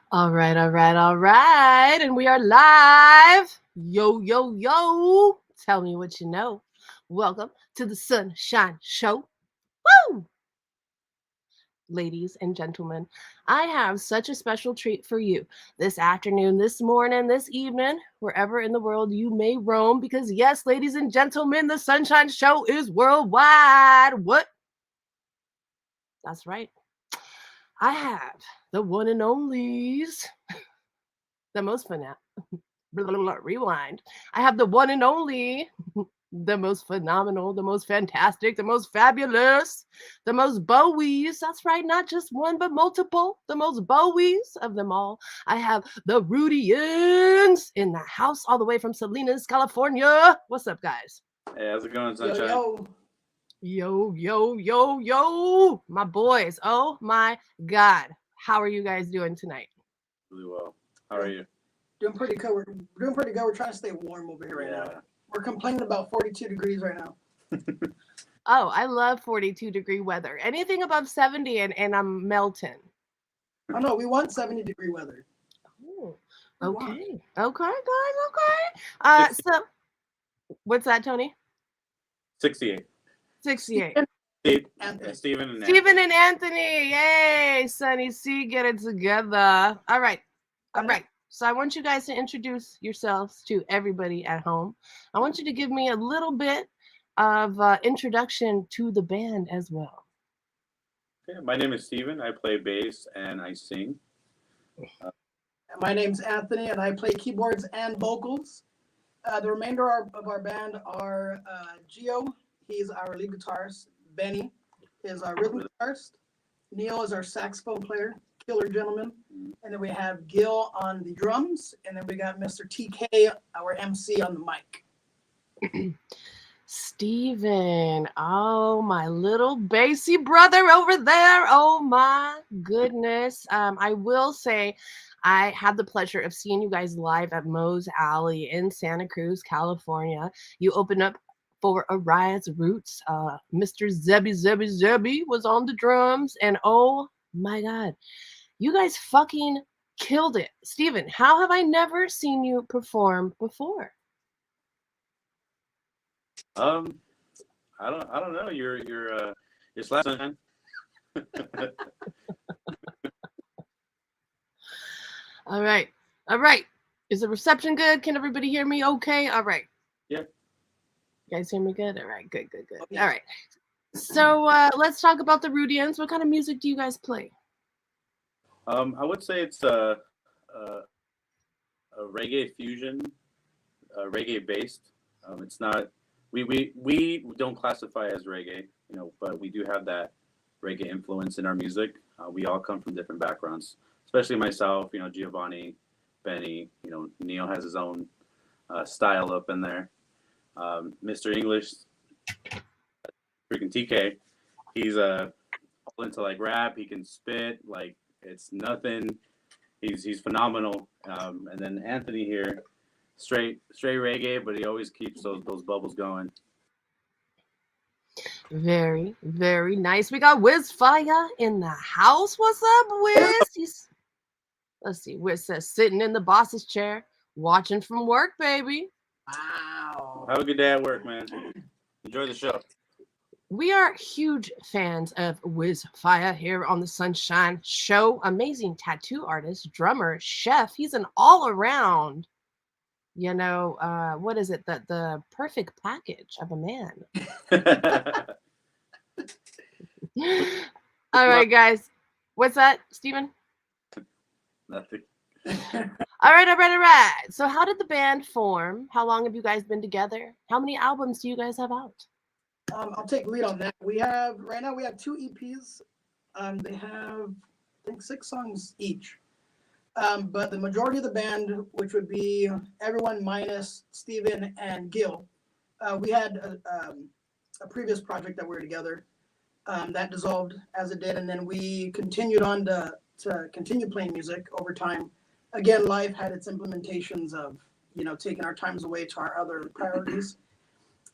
All right, all right, all right. And we are live. Yo, yo, yo. Tell me what you know. Welcome to the Sunshine Show. Woo! Ladies and gentlemen, I have such a special treat for you this afternoon, this morning, this evening, wherever in the world you may roam. Because, yes, ladies and gentlemen, the Sunshine Show is worldwide. What? That's right. I have the one and onlys, the most fun blah, blah, blah, rewind. I have the one and only, the most phenomenal, the most fantastic, the most fabulous, the most Bowies. That's right, not just one, but multiple. The most Bowies of them all. I have the Rudians in the house, all the way from Salinas, California. What's up, guys? Hey, how's it going, Yo, Sunshine? yo. Yo, yo, yo, yo, my boys. Oh my God. How are you guys doing tonight? Really well. How are you? Doing pretty good. We're doing pretty good. We're trying to stay warm over here right now. We're complaining about 42 degrees right now. Oh, I love 42-degree weather. Anything above 70 and I'm melting. Oh no, we want 70-degree weather. Oh, We okay. want. Okay, guys, okay. 60, So what's that, Tony? 68. 68. Steve, Anthony. Steven and Stephen and Anthony. Yay, Sunny C, get it together. All right. All right. So I want you guys to introduce yourselves to everybody at home. I want you to give me a little bit of introduction to the band as well. Okay, my name is Steven. I play bass and I sing. My name's Anthony, and I play keyboards and vocals. The remainder of our band are Gio. He's our lead guitarist. Benny is our rhythm guitarist. Neil is our saxophone player, killer gentleman. And then we have Gil on the drums. And then we got Mr. TK, our MC, on the mic. Steven, oh my little bassy brother over there. Oh my goodness. I will say I had the pleasure of seeing you guys live at Moe's Alley in Santa Cruz, California. You opened up for Ariah's Roots. Mr. Zebby was on the drums, and oh my God, you guys fucking killed it. Steven, how have I never seen you perform before? I don't know. You're slash Sunshine. All right. All right. Is the reception good? Can everybody hear me okay? All right. Yeah. You guys hear me good? All right. Good. All right. So let's talk about the Rudians. What kind of music do you guys play? I would say it's a reggae fusion, reggae based. It's not. We don't classify as reggae, but we do have that reggae influence in our music. We all come from different backgrounds, especially myself. Giovanni, Benny. Neil has his own style up in there. Mr. English, freaking TK, he's all into like rap. He can spit like it's nothing. He's phenomenal. And then Anthony here, straight reggae, but he always keeps those bubbles going. Very, very nice. We got Wiz Fire in the house. What's up, Wiz? Let's see. Wiz says sitting in the boss's chair, watching from work, baby. Wow. Have a good day at work, man. Enjoy the show. We are huge fans of Wiz Fire here on the Sunshine Show. Amazing tattoo artist, drummer, chef. He's an all-around, what is it? The perfect package of a man. All right, guys. What's that, Steven? Nothing. All right. So how did the band form? How long have you guys been together? How many albums do you guys have out? I'll take lead on that. Right now we have 2 EPs. They have, I think, 6 songs each. But the majority of the band, which would be everyone minus Steven and Gil, we had a previous project that we were together that dissolved as it did, and then we continued on to continue playing music over time. Again, life had its implementations of, taking our times away to our other priorities.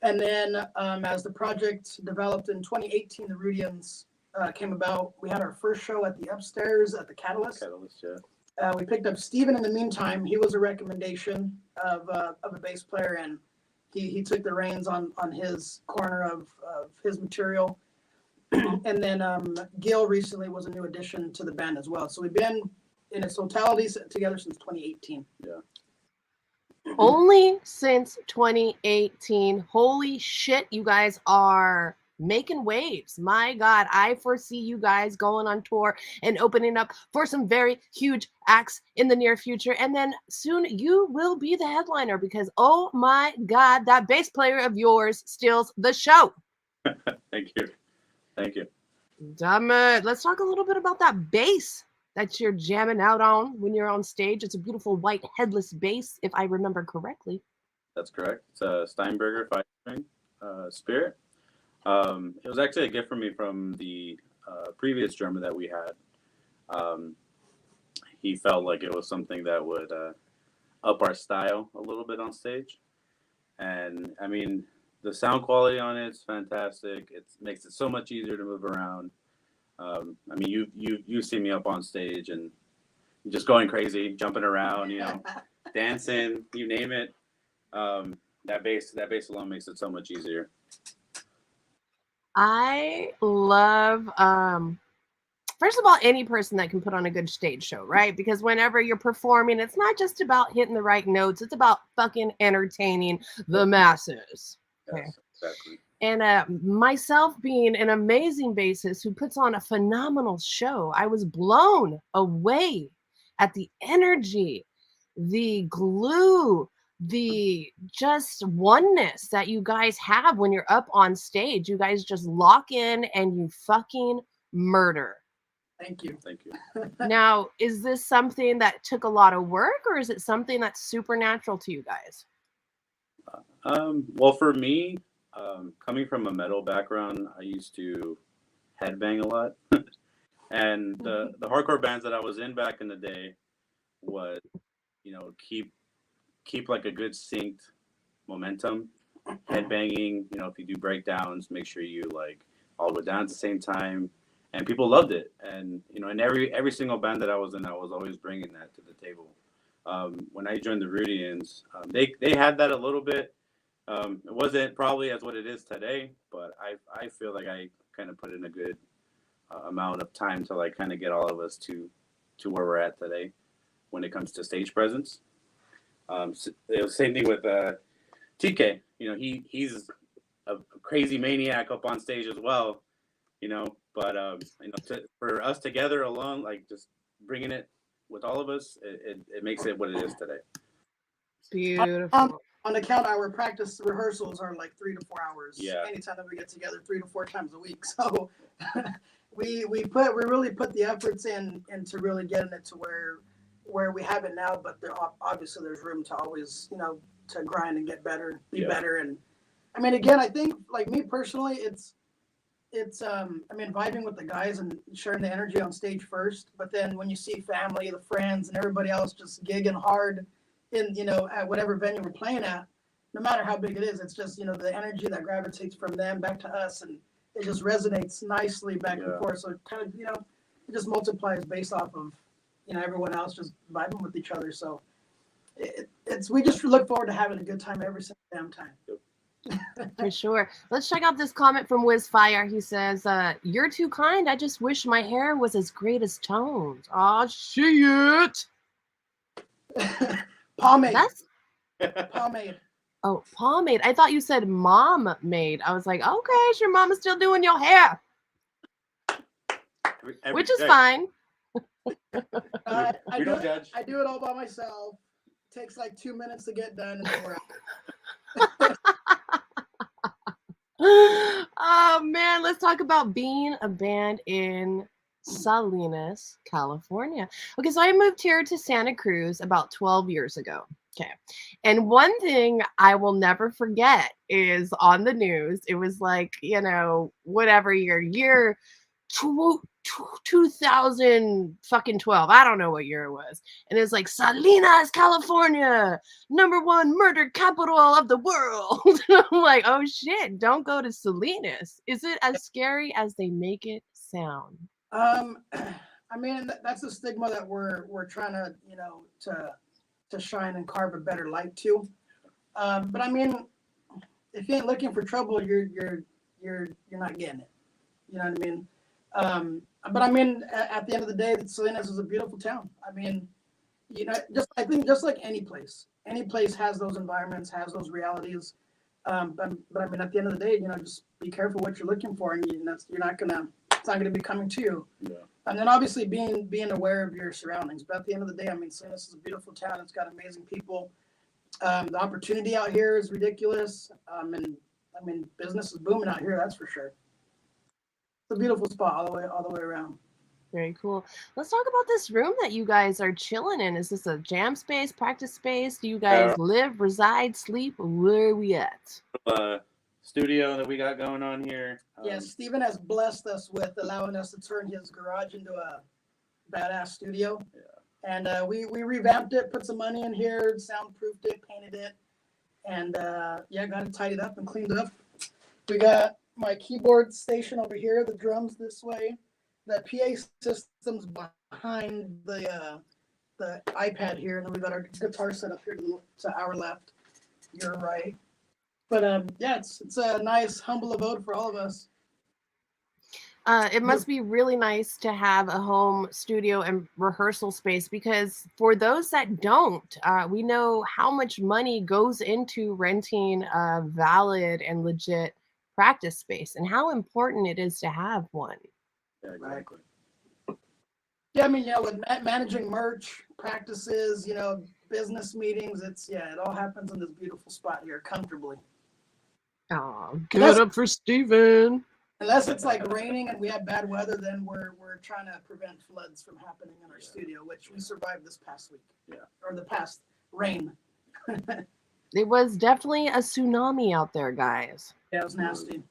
And then as the project developed in 2018, the Rudians came about. We had our first show at the Upstairs at the Catalyst. Yeah. We picked up Steven in the meantime. He was a recommendation of a bass player, and he took the reins on his corner of his material. And then Gil recently was a new addition to the band as well. So we've been in its totality together since 2018. Yeah. Only since 2018. Holy shit, you guys are making waves. My God, I foresee you guys going on tour and opening up for some very huge acts in the near future. And then soon you will be the headliner because, oh my God, that bass player of yours steals the show. Thank you. Thank you. Damn it. Let's talk a little bit about that bass that you're jamming out on when you're on stage. It's a beautiful white headless bass, if I remember correctly. That's correct. It's a Steinberger 5-string Spirit. It was actually a gift for me from the previous drummer that we had. He felt like it was something that would up our style a little bit on stage. And I mean, the sound quality on it is fantastic. It makes it so much easier to move around. I mean, you see me up on stage and just going crazy, jumping around, you know, dancing, you name it. That bass alone makes it so much easier. I love first of all, any person that can put on a good stage show, right? Because whenever you're performing, it's not just about hitting the right notes, it's about fucking entertaining the masses. Okay. Yes, exactly. And myself being an amazing bassist who puts on a phenomenal show, I was blown away at the energy, the glue, the just oneness that you guys have when you're up on stage. You guys just lock in and you fucking murder. Thank you. Thank you. Now, is this something that took a lot of work or is it something that's supernatural to you guys? Well, for me, coming from a metal background, I used to headbang a lot. And the hardcore bands that I was in back in the day was, you know, keep like a good synced momentum. Headbanging, you know, if you do breakdowns, make sure you like all go down at the same time. And people loved it. And, you know, in every single band that I was in, I was always bringing that to the table. When I joined the Rudians, they had that a little bit. It wasn't probably as what it is today, but I feel like I kind of put in a good amount of time to like kind of get all of us to where we're at today when it comes to stage presence. So it was same thing with TK. You know, he's a crazy maniac up on stage as well. You know, but you know, for us together alone, like just bringing it with all of us, it makes it what it is today. Beautiful. On account, our practice rehearsals are like 3 to 4 hours. Yeah. Anytime that we get together, 3 to 4 times a week. So we really put the efforts into really getting it to where we have it now. But obviously there's room to always, you know, to grind and get better, be better. And I mean, again, I think like me personally, it's I mean, vibing with the guys and sharing the energy on stage first. But then when you see family, the friends, and everybody else just gigging hard in, you know, at whatever venue we're playing at, no matter how big it is, it's just, you know, the energy that gravitates from them back to us, and it just resonates nicely back and forth. So it kind of, you know, it just multiplies based off of, you know, everyone else just vibing with each other. So we just look forward to having a good time every single damn time. For sure. Let's check out this comment from Wizfire. He says, you're too kind. I just wish my hair was as great as Tone's. Aw, shit. Pomade. That's Pomade. Oh, pomade. I thought you said mom made. I was like, okay, is your mama still doing your hair? Which is fine. I We do don't judge. I do it all by myself. It takes like 2 minutes to get done and 4 hours. Oh man, let's talk about being a band in Salinas, California. Okay, so I moved here to Santa Cruz about 12 years ago. Okay. And one thing I will never forget is on the news, it was like, you know, whatever year 2000 fucking 12. I don't know what year it was. And it's like Salinas, California, #1 murder capital of the world. I'm like, oh shit, don't go to Salinas. Is it as scary as they make it sound? I mean, that's the stigma that we're trying to, you know, to shine and carve a better light to. But I mean, if you ain't looking for trouble, you're not getting it. You know what I mean? But I mean, at the end of the day, Salinas is a beautiful town. I mean, you know, I think just like any place has those environments, has those realities. But I mean, at the end of the day, you know, just be careful what you're looking for, and you're not gonna, it's not gonna be coming to you. Yeah. And then obviously being aware of your surroundings. But at the end of the day, I mean, Salinas is a beautiful town. It's got amazing people. The opportunity out here is ridiculous. And I mean, business is booming out here. That's for sure. It's a beautiful spot all the way around. Very cool. Let's talk about this room that you guys are chilling in. Is this a jam space, practice space? Do you guys live, reside, sleep? Where are we at? Studio that we got going on here. Yes, Steven has blessed us with allowing us to turn his garage into a badass studio. Yeah. And we revamped it, put some money in here, soundproofed it, painted it, and yeah, got it tidied up and cleaned up. We got my keyboard station over here, the drums this way. The PA system's behind the iPad here, and then we got our guitar set up here to our left, your right. But yeah, it's a nice, humble abode for all of us. It must be really nice to have a home studio and rehearsal space, because for those that don't, we know how much money goes into renting a valid and legit practice space and how important it is to have one. Yeah, exactly. Yeah, I mean, yeah, with managing merch, practices, you know, business meetings, it all happens in this beautiful spot here, comfortably. Oh, good up for Steven. Unless it's like raining and we have bad weather, then we're trying to prevent floods from happening in our studio, which we survived this past week. Yeah. Or the past rain. It was definitely a tsunami out there, guys. Yeah, it was nasty.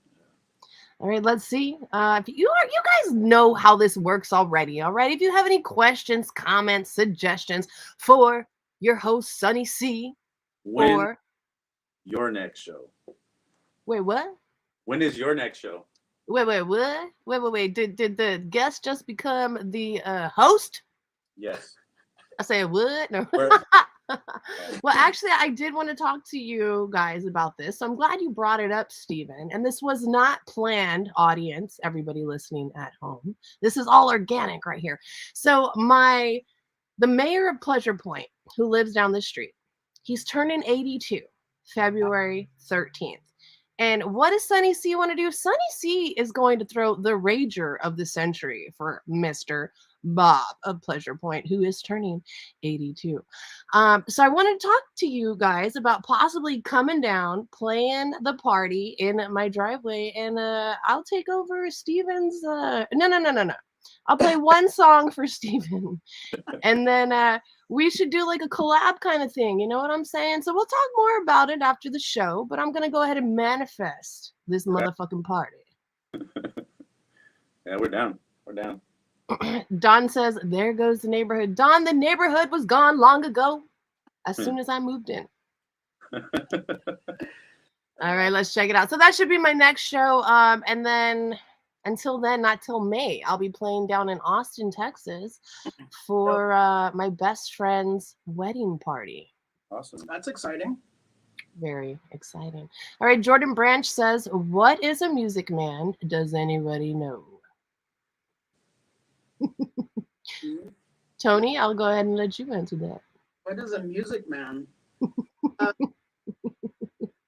All right, let's see. If you guys know how this works already. All right. If you have any questions, comments, suggestions for your host, Sunny C, When your next show? Wait, what? When is your next show? Wait, what? Wait. Did the guest just become the host? Yes. I said what? No. Well, actually, I did want to talk to you guys about this. So I'm glad you brought it up, Steven. And this was not planned, audience, everybody listening at home. This is all organic right here. So the mayor of Pleasure Point, who lives down the street, he's turning 82, February 13th. And what does Sunny C want to do? Sunny C is going to throw the rager of the century for Mr. Bob of Pleasure Point, who is turning 82. So I want to talk to you guys about possibly coming down, playing the party in my driveway, and I'll take over Steven's. No. I'll play one song for Steven, and then we should do like a collab kind of thing. You know what I'm saying? So we'll talk more about it after the show, but I'm going to go ahead and manifest this motherfucking party. Yeah, we're down. We're down. Don says, there goes the neighborhood. Don, the neighborhood was gone long ago, as soon as I moved in. All right, let's check it out. So that should be my next show. And then until then, not till May, I'll be playing down in Austin, Texas for my best friend's wedding party. Awesome. That's exciting. Very exciting. All right, Jordan Branch says, what is a music man? Does anybody know? Tony, I'll go ahead and let you answer that. What is a music man?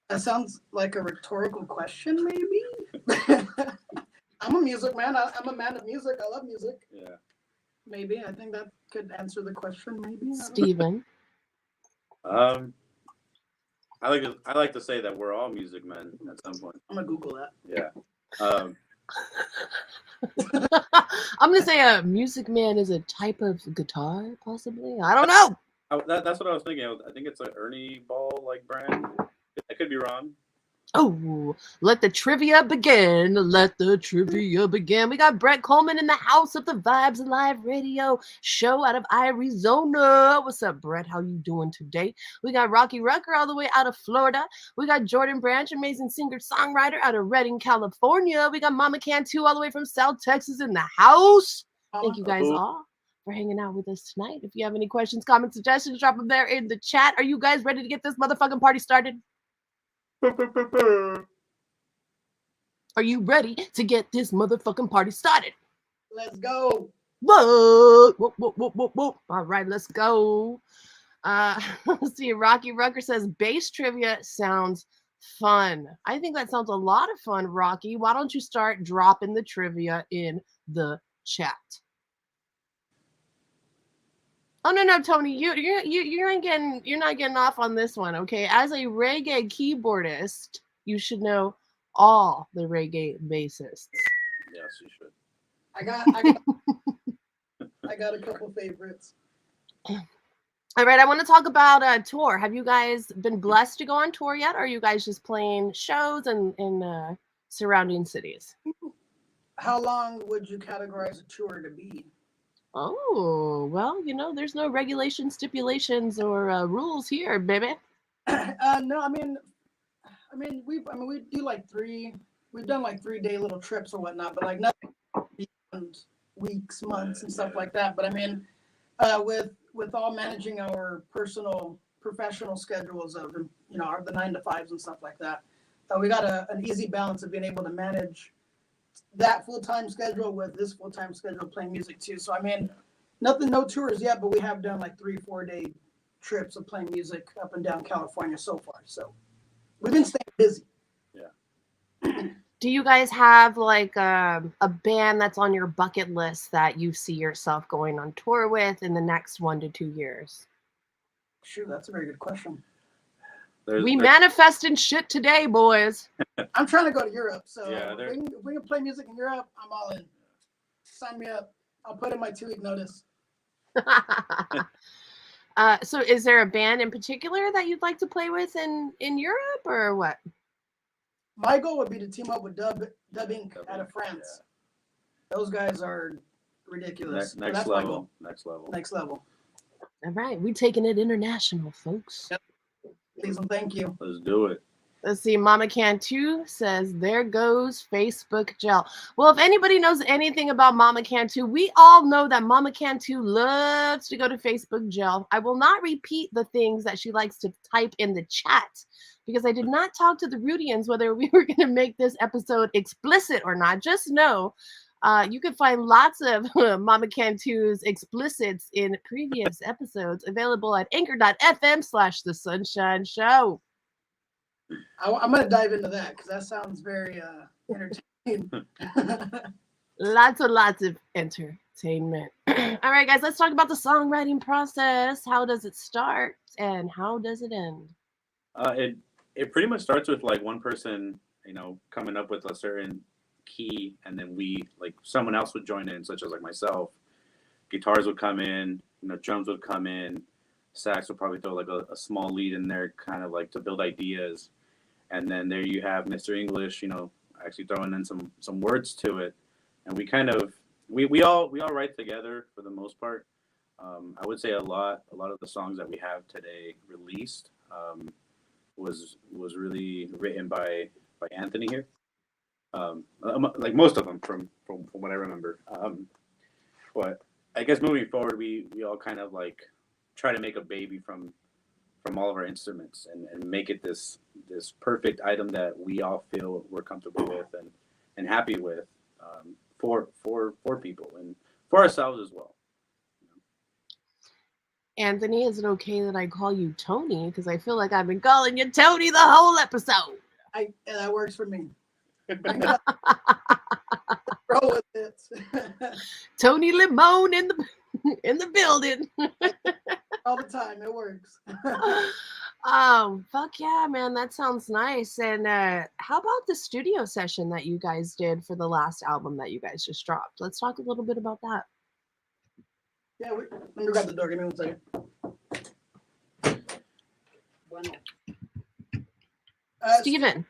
That sounds like a rhetorical question, maybe? I'm a music man. I'm a man of music. I love music. Yeah. Maybe. I think that could answer the question, maybe. Steven. I like to say that we're all music men at some point. I'm gonna Google that. Yeah. I'm gonna say a music man is a type of guitar, possibly. I don't know. That's what I was thinking. I think it's an Ernie Ball like brand. I could be wrong. Oh, let the trivia begin. Let the trivia begin. We got Brett Coleman in the house of the Vibes Live Radio show out of Arizona. What's up, Brett? How you doing today? We got Rocky Rucker all the way out of Florida. We got Jordan Branch, amazing singer-songwriter out of Redding, California. We got Mama Cantu all the way from South Texas in the house. Thank you guys all for hanging out with us tonight. If you have any questions, comments, suggestions, drop them there in the chat. Are you guys ready to get this motherfucking party started? Are you ready to get this motherfucking party started? Let's go. Whoa, whoa, whoa, whoa, whoa, whoa. All right, let's go. Let's see. Rocky Rucker says bass trivia sounds fun. I think that sounds a lot of fun, Rocky. Why don't you start dropping the trivia in the chat? Oh no, Tony, you're not getting off on this one, okay? As a reggae keyboardist, you should know all the reggae bassists. Yes, you should. I got a couple favorites. All right, I want to talk about tour. Have you guys been blessed to go on tour yet, or are you guys just playing shows in surrounding cities? How long would you categorize a tour to be? Oh, well, there's no regulations, stipulations, or rules here, baby. No, I mean, we do like we've done like 3-day little trips or whatnot, but like nothing beyond weeks, months, and stuff like that. But I mean, with all managing our professional schedules of the 9 to 5s and stuff like that, we got an easy balance of being able to manage that full-time schedule with this full-time schedule playing music too. So I mean, no tours yet, but we have done like 3-4 day trips of playing music up and down California so far. So we've been staying busy. Yeah. Do you guys have like a band that's on your bucket list that you see yourself going on tour with in the next 1 to 2 years? Shoot, that's a very good question. We manifesting shit today, boys. I'm trying to go to Europe, so Yeah, if we can play music in Europe, I'm all in. Sign me up. I'll put in my 2-week notice. So is there a band in particular that you'd like to play with in Europe, or what? My goal would be to team up with Dub Inc. out of France. Yeah. Those guys are ridiculous. Next level. All right, we taking it international, folks. Yep. Please and thank you. Let's do it. Let's see. Mama Cantu says, there goes Facebook gel. Well, if anybody knows anything about Mama Cantu, we all know that Mama Cantu loves to go to Facebook gel. I will not repeat the things that she likes to type in the chat because I did not talk to the Rudians whether we were going to make this episode explicit or not. Just know you can find lots of Mama Cantu's explicits in previous episodes available at anchor.fm/The Sunshine Show. I'm going to dive into that because that sounds very entertaining. Lots of entertainment. All right, guys, let's talk about the songwriting process. How does it start and how does it end? It pretty much starts with like one person, coming up with a certain key, and then someone else would join in, such as like myself. Guitars would come in, drums would come in, sax would probably throw like a small lead in there, kind of like to build ideas, and then there you have Mr. English, actually throwing in some words to it, and we all write together for the most part. I would say a lot of the songs that we have today released was really written by Anthony here. Like most of them from what I remember. But I guess moving forward, we all kind of like try to make a baby from all of our instruments and make it this perfect item that we all feel we're comfortable with and happy with for people and for ourselves as well. Anthony, is it okay that I call you Tony? Because I feel like I've been calling you Tony the whole episode. That works for me. Roll with it. Tony Limone in the building. All the time, it works. Oh, fuck yeah, man, that sounds nice. And how about the studio session that you guys did for the last album that you guys just dropped? Let's talk a little bit about that. Yeah, let me grab the door. Give me 1 second. Steven.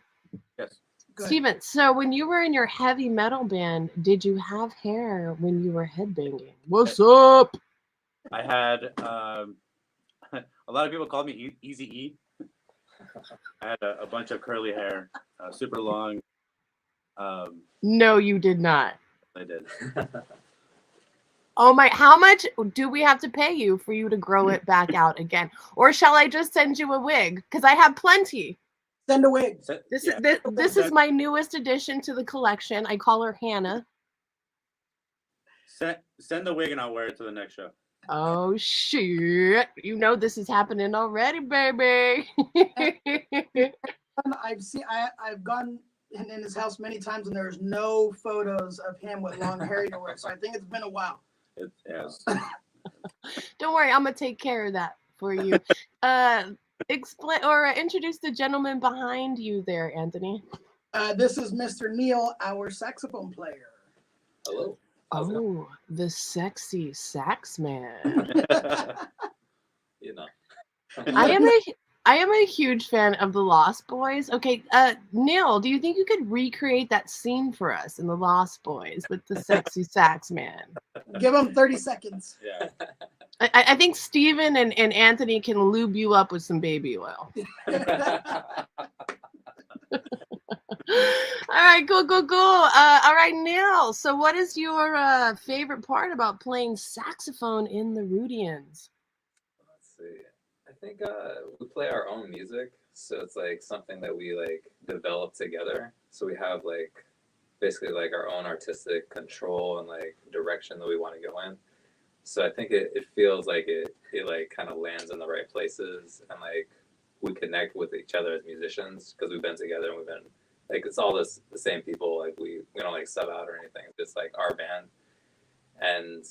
Yes. Steven, so when you were in your heavy metal band, did you have hair when you were headbanging? What's up? I had a lot of people called me Easy E. I had a bunch of curly hair, super long. No, you did not. I did. Oh my, how much do we have to pay you for you to grow it back out again? Or shall I just send you a wig? Because I have plenty. Send a wig. This Yeah. is this is my newest addition to the collection. I call her Hannah. Send the wig and I'll wear it to the next show. Oh shit. You know this is happening already, baby. I've gone in his house many times and there's no photos of him with long hair anywhere. So I think it's been a while. It has. Don't worry, I'm gonna take care of that for you. Explain or introduce the gentleman behind you there, Anthony. This is Mr. Neil, our saxophone player. Hello. How's it going? Oh, the sexy sax man. You know. I am a huge fan of the Lost Boys. Okay, Neil, do you think you could recreate that scene for us in the Lost Boys with the sexy sax man? Give him 30 seconds. Yeah. I think Steven and Anthony can lube you up with some baby oil. All right, cool. All right, Neil. So, what is your favorite part about playing saxophone in the Rudians? Let's see. I think we play our own music, so it's like something that we like develop together. So we have like basically like our own artistic control and like direction that we want to go in. So I think it feels like it like kind of lands in the right places, and like we connect with each other as musicians because we've been together and we've been like it's all the same people. Like we don't like sub out or anything. It's just like our band, and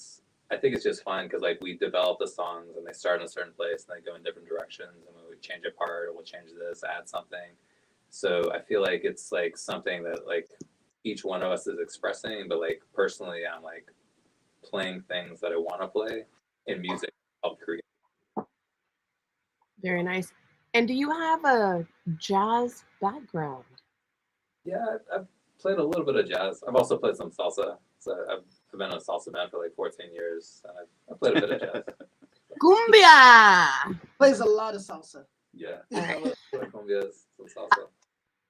I think it's just fun because like we develop the songs and they start in a certain place and they go in different directions, and when we change a part or we'll change this, add something. So I feel like it's like something that like each one of us is expressing, but like personally, I'm like playing things that I want to play in music. Help create. Very nice. And do you have a jazz background? Yeah, I've played a little bit of jazz. I've also played some salsa. So I've been in a salsa band for like 14 years, and I've played a bit of jazz. Cumbia! Plays a lot of salsa. Yeah, I love cumbias, some salsa.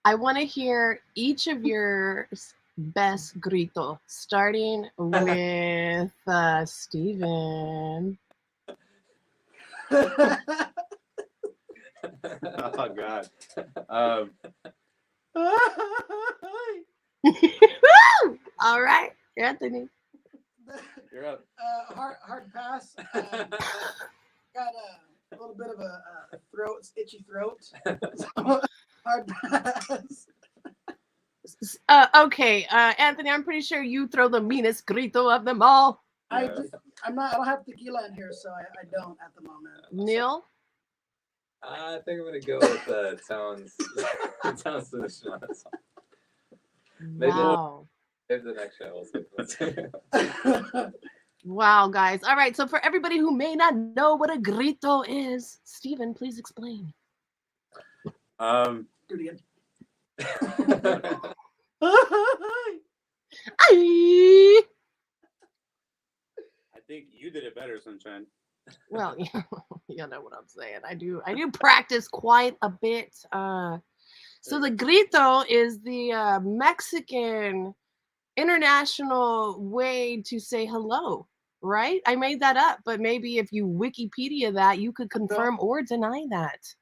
I want to hear each of your best grito, starting with Steven. Oh God. All right, Anthony. You're up. Hard pass. Got a little bit of a itchy throat. So, hard pass. Okay, Anthony, I'm pretty sure you throw the meanest grito of them all. I don't have tequila in here, so I don't at the moment. Neil? I think I'm gonna go with tones. Tones to the show. Maybe Wow. maybe the next show we'll see. Wow, guys. All right, so for everybody who may not know what a grito is, Steven, please explain. Do it again. Aye. I think you did it better, Sunshine. Well, you know what I'm saying. I do practice quite a bit. So the grito is the Mexican international way to say hello, right? I made that up, but maybe if you Wikipedia that, you could confirm or deny that.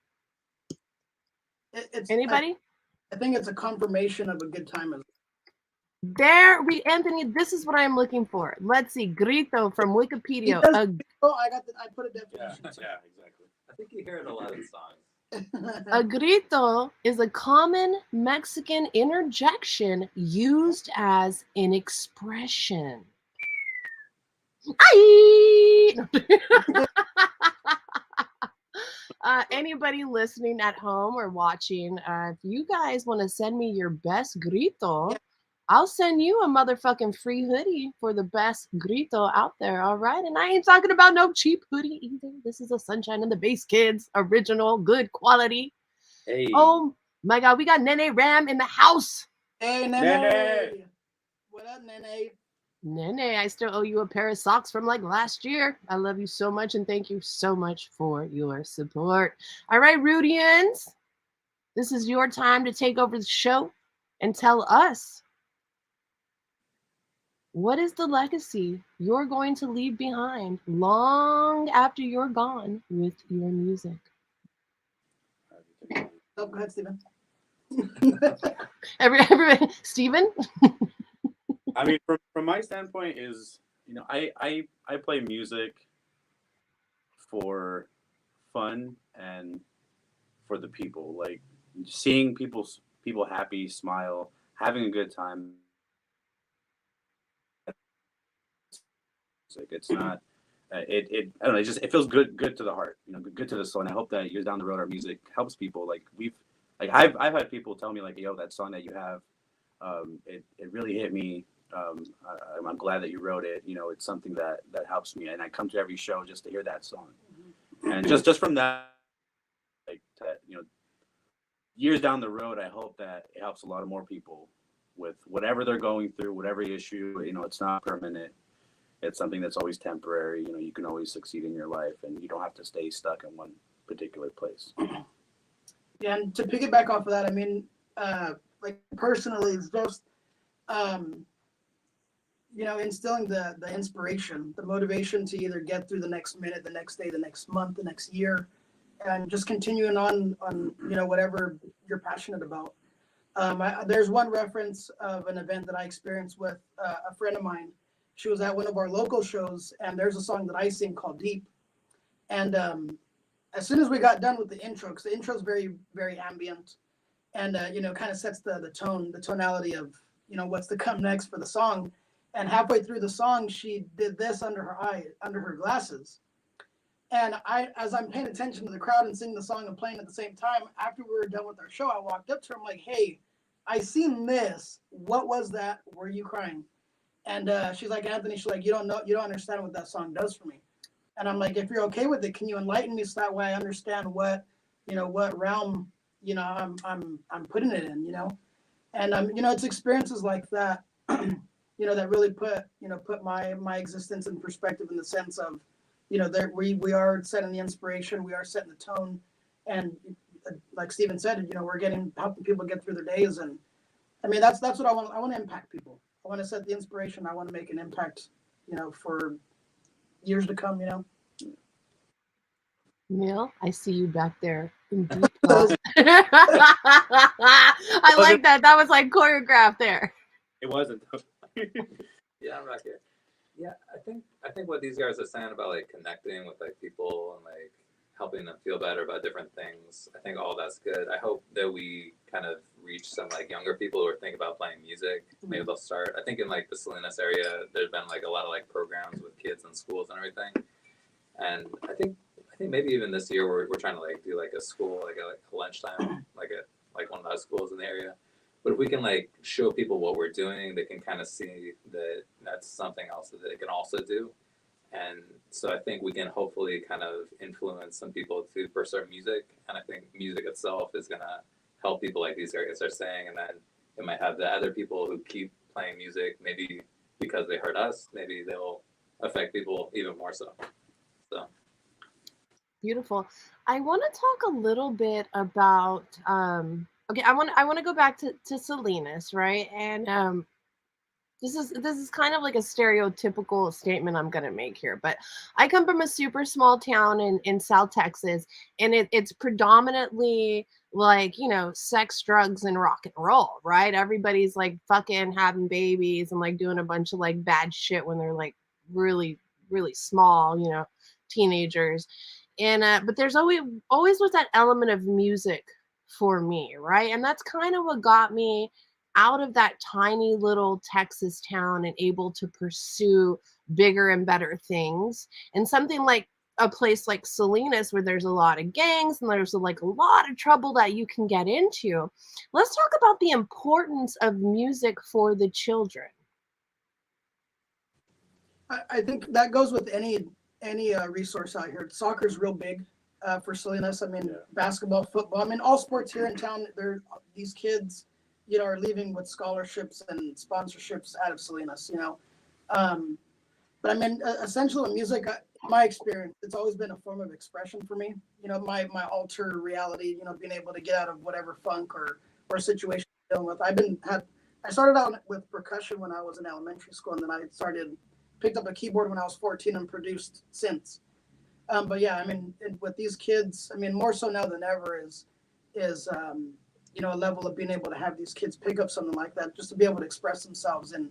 Anybody? I think it's a confirmation of a good time. Anthony, this is what I'm looking for. Let's see, grito from Wikipedia. I put a Yeah, definition. exactly. I think you hear it in a lot of songs. A grito is a common Mexican interjection used as an expression. Aye! Anybody listening at home or watching, if you guys want to send me your best grito, I'll send you a motherfucking free hoodie for the best grito out there, all right? And I ain't talking about no cheap hoodie either. This is a Sunshine and the Bass Kids original, good quality. Hey. Oh my God, we got Nene Ram in the house. Hey, Nene. Nene. What up, Nene? Nene, I still owe you a pair of socks from like last year. I love you so much and thank you so much for your support. All right, Rudians, this is your time to take over the show and tell us What is the legacy you're going to leave behind long after you're gone with your music? Oh, go ahead, Steven. Everybody, Steven? I mean, from my standpoint, is I play music for fun and for the people. Like seeing people happy, smile, having a good time. Like it's not. It I don't know. It feels good to the heart. Good to the soul. And I hope that years down the road, our music helps people. I've had people tell me like, yo, that song that you have, it really hit me. I'm glad that you wrote it. It's something that helps me, and I come to every show just to hear that song. And just from that, like years down the road, I hope that it helps a lot of more people with whatever they're going through, whatever issue. It's not permanent. It's something that's always temporary. You can always succeed in your life, and you don't have to stay stuck in one particular place. Yeah, and to piggyback off of that, I mean, like personally, it's just instilling the inspiration, the motivation to either get through the next minute, the next day, the next month, the next year, and just continuing on whatever you're passionate about. There's one reference of an event that I experienced with a friend of mine. She was at one of our local shows, and there's a song that I sing called Deep. And as soon as we got done with the intro, because the intro is very, very ambient, and kind of sets the tone, the tonality of what's to come next for the song. And halfway through the song, she did this under her eye, under her glasses. And as I'm paying attention to the crowd and singing the song and playing at the same time, after we were done with our show, I walked up to her. I'm like, "Hey, I seen this. What was that? Were you crying?" And she's like, "Anthony," she's like, "You don't know, you don't understand what that song does for me." And I'm like, "If you're okay with it, can you enlighten me so that way I understand what realm I'm putting it in, And it's experiences like that, that really put my existence in perspective in the sense of, that we are setting the inspiration, we are setting the tone, and like Steven said, we're helping people get through their days, and I mean that's what I want. I want to impact people. I want to set the inspiration. I want to make an impact, for years to come. Neil, I see you back there in deep thought. I like that. That was like choreographed there. It wasn't. Yeah, I'm back here. Yeah, I think what these guys are saying about like connecting with like people and like helping them feel better about different things, I think all that's good. I hope that we kind of reach some like younger people who are thinking about playing music. Maybe they'll start. I think in like the Salinas area, there's been like a lot of like programs with kids in schools and everything. And I think maybe even this year we're trying to like do like a school like a lunchtime like one of those schools in the area. But if we can like show people what we're doing, they can kind of see that that's something else that they can also do. And so I think we can hopefully kind of influence some people to pursue music. And I think music itself is going to help people like these guys are saying. And then it might have the other people who keep playing music, maybe because they heard us, maybe they'll affect people even more so. So. Beautiful. I want to talk a little bit about okay, I want to go back to Salinas, right? And this is kind of like a stereotypical statement I'm gonna make here, but I come from a super small town in South Texas, and it's predominantly like sex, drugs, and rock and roll, right? Everybody's like fucking having babies and like doing a bunch of like bad shit when they're like really really small, teenagers. And but there's always was that element of music for me, right? And that's kind of what got me out of that tiny little Texas town and able to pursue bigger and better things. And something like a place like Salinas, where there's a lot of gangs and there's like a lot of trouble that you can get into. Let's talk about the importance of music for the children. I think that goes with any resource out here. Soccer's real big for Salinas. I mean, basketball, football. I mean, all sports here in town. These kids, are leaving with scholarships and sponsorships out of Salinas. But I mean, essentially, with music, my experience, it's always been a form of expression for me. My alter reality. Being able to get out of whatever funk or situation I'm dealing with. I've had I started out with percussion when I was in elementary school, and then I picked up a keyboard when I was 14 and produced synths. But yeah, I mean, with these kids, I mean, more so now than ever is a level of being able to have these kids pick up something like that, just to be able to express themselves in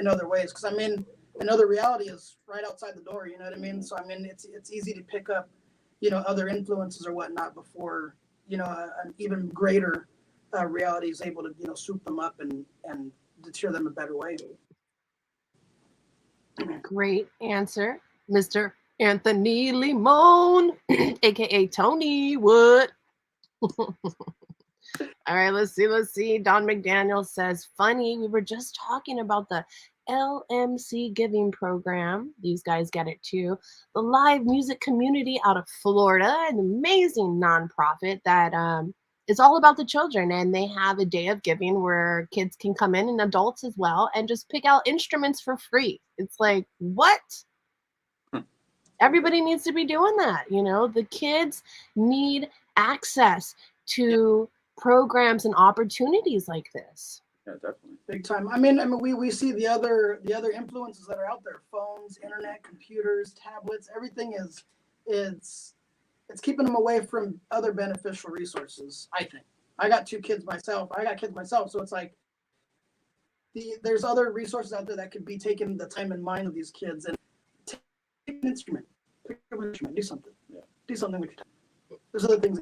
other ways. Because I mean, another reality is right outside the door. You know what I mean? So I mean, it's easy to pick up, other influences or whatnot before an even greater reality is able to swoop them up and deter them a better way. Great answer, Mr. Anthony Limon, aka Tony Wood. All right, let's see. Don McDaniel says, funny, we were just talking about the LMC Giving Program. These guys get it too. The live music community out of Florida, an amazing nonprofit that is all about the children. And they have a day of giving where kids can come in and adults as well and just pick out instruments for free. It's like, what? Everybody needs to be doing that. The kids need access to programs and opportunities like this. Yeah, definitely. Big time. I mean, we see the other influences that are out there: phones, internet, computers, tablets. Everything it's keeping them away from other beneficial resources. I think. I got kids myself, so it's like there's other resources out there that could be taking the time and mind of these kids and take an instrument, pick up an instrument, do something. Yeah. Do something with your time. There's other things.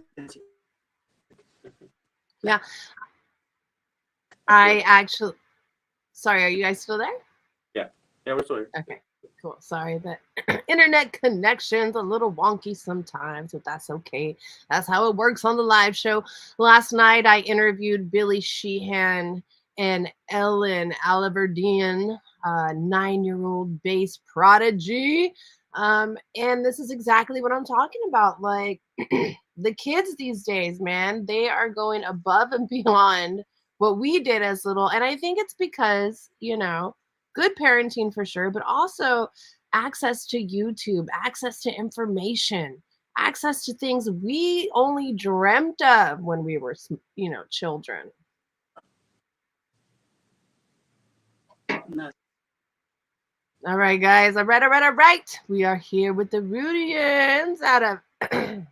Yeah. I actually, sorry, are you guys still there? Yeah, we're still here. Okay, cool. Sorry, the internet connection's a little wonky sometimes, but that's okay. That's how it works on the live show. Last night, I interviewed Billy Sheehan and Ellen Alaverdian, 9-year-old bass prodigy. And this is exactly what I'm talking about. Like, the kids these days, man, they are going above and beyond what we did as little. And I think it's because, good parenting for sure, but also access to YouTube, access to information, access to things we only dreamt of when we were, children. All right, guys. All right. We are here with the Rudians out of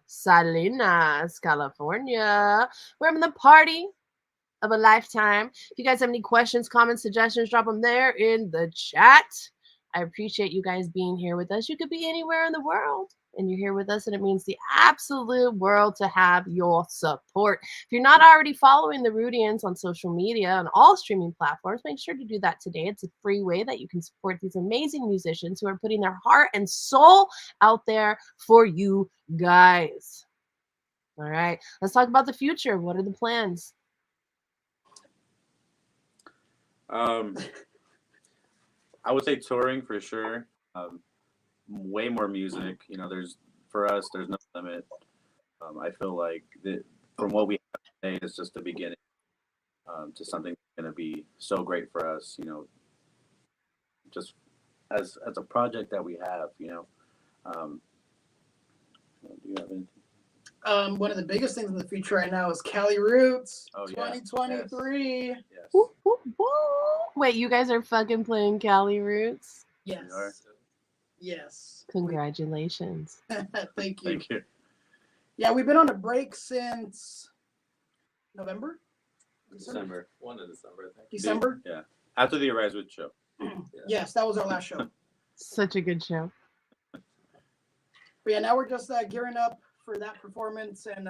Salinas, California. We're having the party of a lifetime. If you guys have any questions, comments, suggestions, drop them there in the chat. I appreciate you guys being here with us. You could be anywhere in the world and you're here with us, and it means the absolute world to have your support. If you're not already following the Rudians on social media, on all streaming platforms, make sure to do that today. It's a free way that you can support these amazing musicians who are putting their heart and soul out there for you guys. All right, let's talk about the future. What are the plans? I would say touring for sure. Way more music. There's no limit. I feel like from what we have today is just the beginning to something that's going to be so great for us. Just as a project that we have. Do you have anything? One of the biggest things in the future right now is Cali Roots 2023. Yes. Woo, woo, woo. Wait, you guys are fucking playing Cali Roots? Yes. We are. Yes. Congratulations. Thank you. Thank you. Yeah, we've been on a break since November? December. 1 of December, I think. December? Yeah. After the Arise With show. Yes, that was our last show. Such a good show. But yeah, now we're just gearing up for that performance and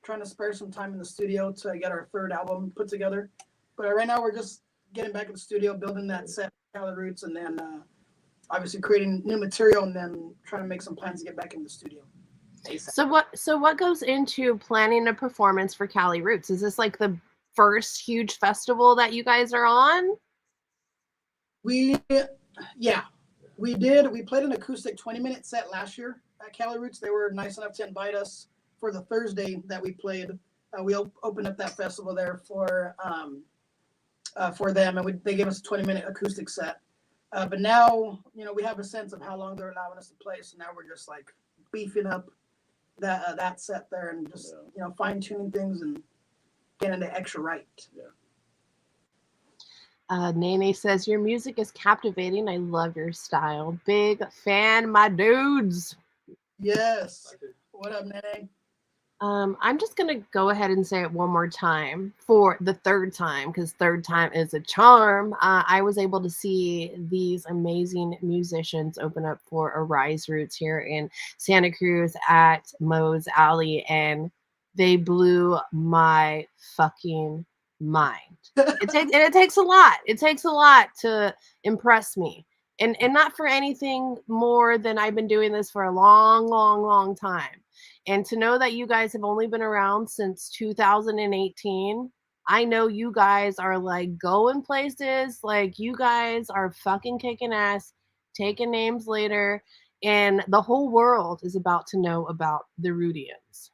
trying to spare some time in the studio to get our third album put together. But right now we're just getting back in the studio, building that set, Cali Roots, and then obviously creating new material, and then trying to make some plans to get back in the studio. ASAP. So what goes into planning a performance for Cali Roots? Is this like the first huge festival that you guys are on? We did. We played an acoustic 20-minute set last year at Cali Roots. They were nice enough to invite us for the Thursday that we played. We opened up that festival there for them, and they gave us a 20-minute acoustic set. But now, we have a sense of how long they're allowing us to play. So now we're just like beefing up that set there and just fine tuning things and getting the extra right. Yeah. Nene says, your music is captivating. I love your style. Big fan, my dudes. Yes. What up, Nene? I'm just going to go ahead and say it one more time for the third time, because third time is a charm. I was able to see these amazing musicians open up for Arise Roots here in Santa Cruz at Moe's Alley, and they blew my fucking mind. It takes a lot. It takes a lot to impress me. And not for anything more than I've been doing this for a long, long, long time. And to know that you guys have only been around since 2018, I know you guys are like going places. Like you guys are fucking kicking ass, taking names later, and the whole world is about to know about the Rudians.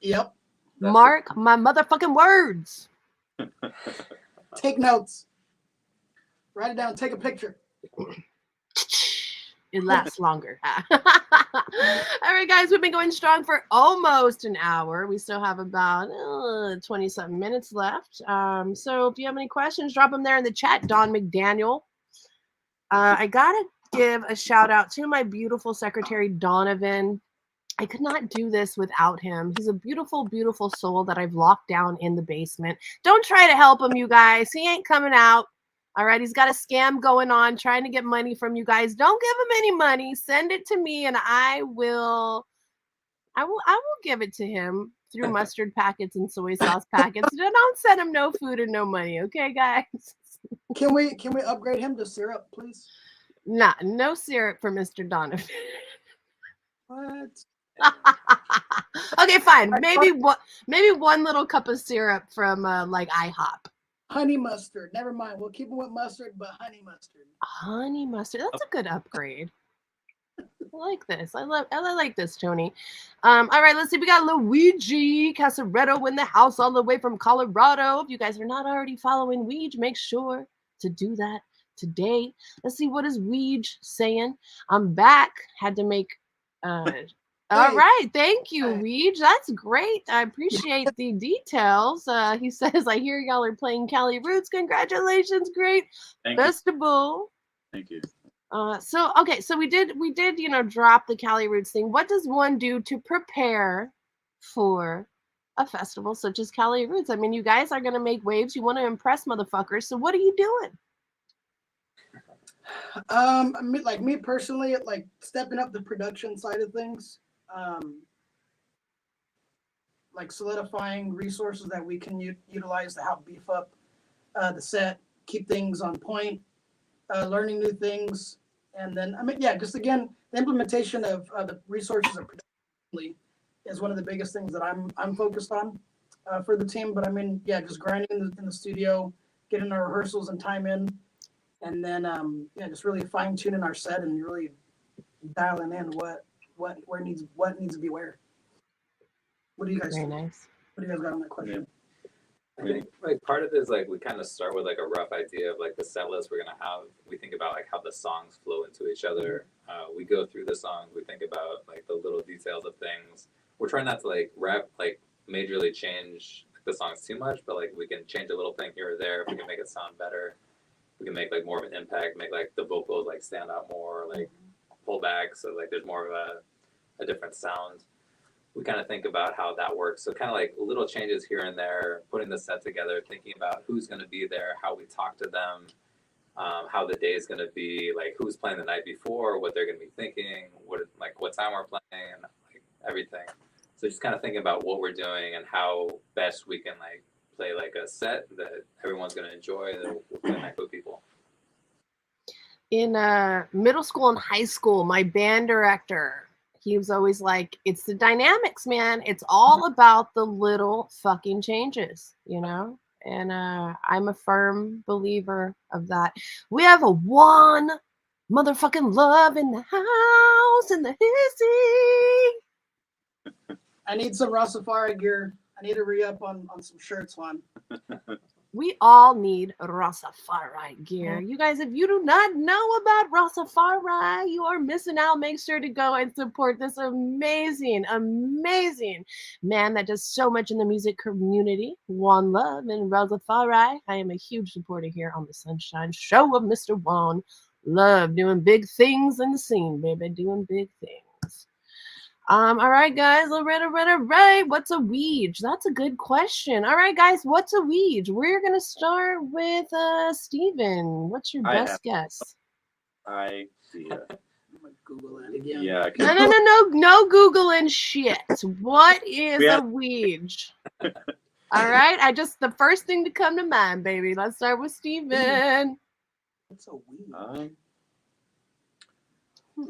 Yep. Mark my motherfucking words. Take notes. Write it down. Take a picture. It lasts longer. All right, guys, we've been going strong for almost an hour. We still have about 20-something minutes left. So if you have any questions, drop them there in the chat, Don McDaniel. I got to give a shout out to my beautiful secretary, Donovan. I could not do this without him. He's a beautiful, beautiful soul that I've locked down in the basement. Don't try to help him, you guys. He ain't coming out. All right, he's got a scam going on, trying to get money from you guys. Don't give him any money. Send it to me, and I will give it to him through mustard packets and soy sauce packets. Don't send him no food and no money, okay, guys? Can we upgrade him to syrup, please? Nah, no syrup for Mr. Donovan. What? Okay, fine. Maybe one little cup of syrup from like IHOP. Honey mustard. Never mind. We'll keep him with mustard, but honey mustard. Honey mustard. That's a good upgrade. I like this. I like this, Tony. All right, let's see. We got Luigi Casaretto in the house all the way from Colorado. If you guys are not already following Weege, make sure to do that today. Let's see, what is Weege saying? I'm back. Had to make all right, thank you, Weege. That's great. I appreciate the details. He says, I hear y'all are playing Cali Roots. Congratulations, great festival. Thank you. So we did, drop the Cali Roots thing. What does one do to prepare for a festival such as Cali Roots? I mean, you guys are gonna make waves. You want to impress motherfuckers. So what are you doing? Like me personally, like stepping up the production side of things. Like solidifying resources that we can utilize to help beef up the set, keep things on point, learning new things, and then just again, the implementation of the resources of production is one of the biggest things that I'm focused on for the team. But just grinding in the studio, getting our rehearsals and time in, and then just really fine tuning our set and really dialing in what needs to be where. What do you guys think? Nice. What do you guys got on that question? I think like part of it is like we kind of start with like a rough idea of like the set list we're gonna have. We think about like how the songs flow into each other. We go through the songs. We think about like the little details of things. We're trying not to like majorly change the songs too much, but like we can change a little thing here or there. If we can make it sound better, we can make like more of an impact. Make like the vocals like stand out more, like pull back, so like there's more of a different sound. We kind of think about how that works. So kind of like little changes here and there, putting the set together, thinking about who's going to be there, how we talk to them, how the day is going to be, like who's playing the night before, what they're going to be thinking, what time we're playing, like everything. So just kind of thinking about what we're doing and how best we can like play like a set that everyone's going to enjoy, that will connect with people. In middle school and high school, my band director, he was always like, it's the dynamics, man. It's all about the little fucking changes, And I'm a firm believer of that. We have a one motherfucking love in the house, in the hissy. I need some Rastafari gear. I need to re-up on some shirts, Juan. We all need Rastafari gear. You guys, if you do not know about Rastafari, you are missing out. Make sure to go and support this amazing, amazing man that does so much in the music community. One love and Rastafari. I am a huge supporter here on the Sunshine Show of Mr. Juan. Love doing big things in the scene, baby. Doing big things. All right, guys. All right. What's a weege? That's a good question. All right, guys. What's a weege? We're gonna start with Steven. What's your I have best guess? idea. I'm gonna Google that again. Yeah. No Googling shit. What is We a have- weege? All right. The first thing to come to mind, baby. Let's start with Steven. It's a weed.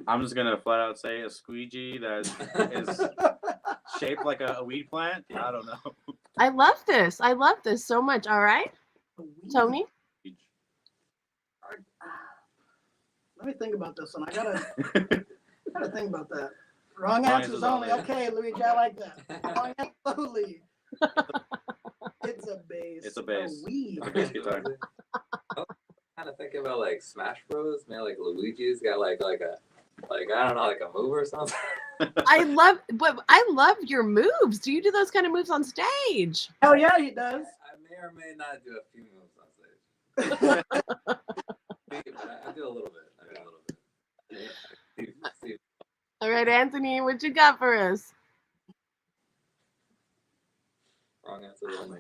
I'm just gonna flat out say a squeegee that is shaped like a weed plant. I don't know. I love this. I love this so much. All right, A weed. Tony. Let me think about this one. I gotta think about that. Wrong Wrong answers answers only. only. Okay, Luigi, I like that. Wrong answers only. It's a bass. It's a bass. weed. It's a bass guitar. Kind of thinking about like Smash Bros. Man, like Luigi's got like a I don't know, like a move or something. I love your moves. Do you do those kind of moves on stage? Hell yeah, he does. I may or may not do a few moves on stage. I do a little bit. See, All right, Anthony, what you got for us? wrong answer only.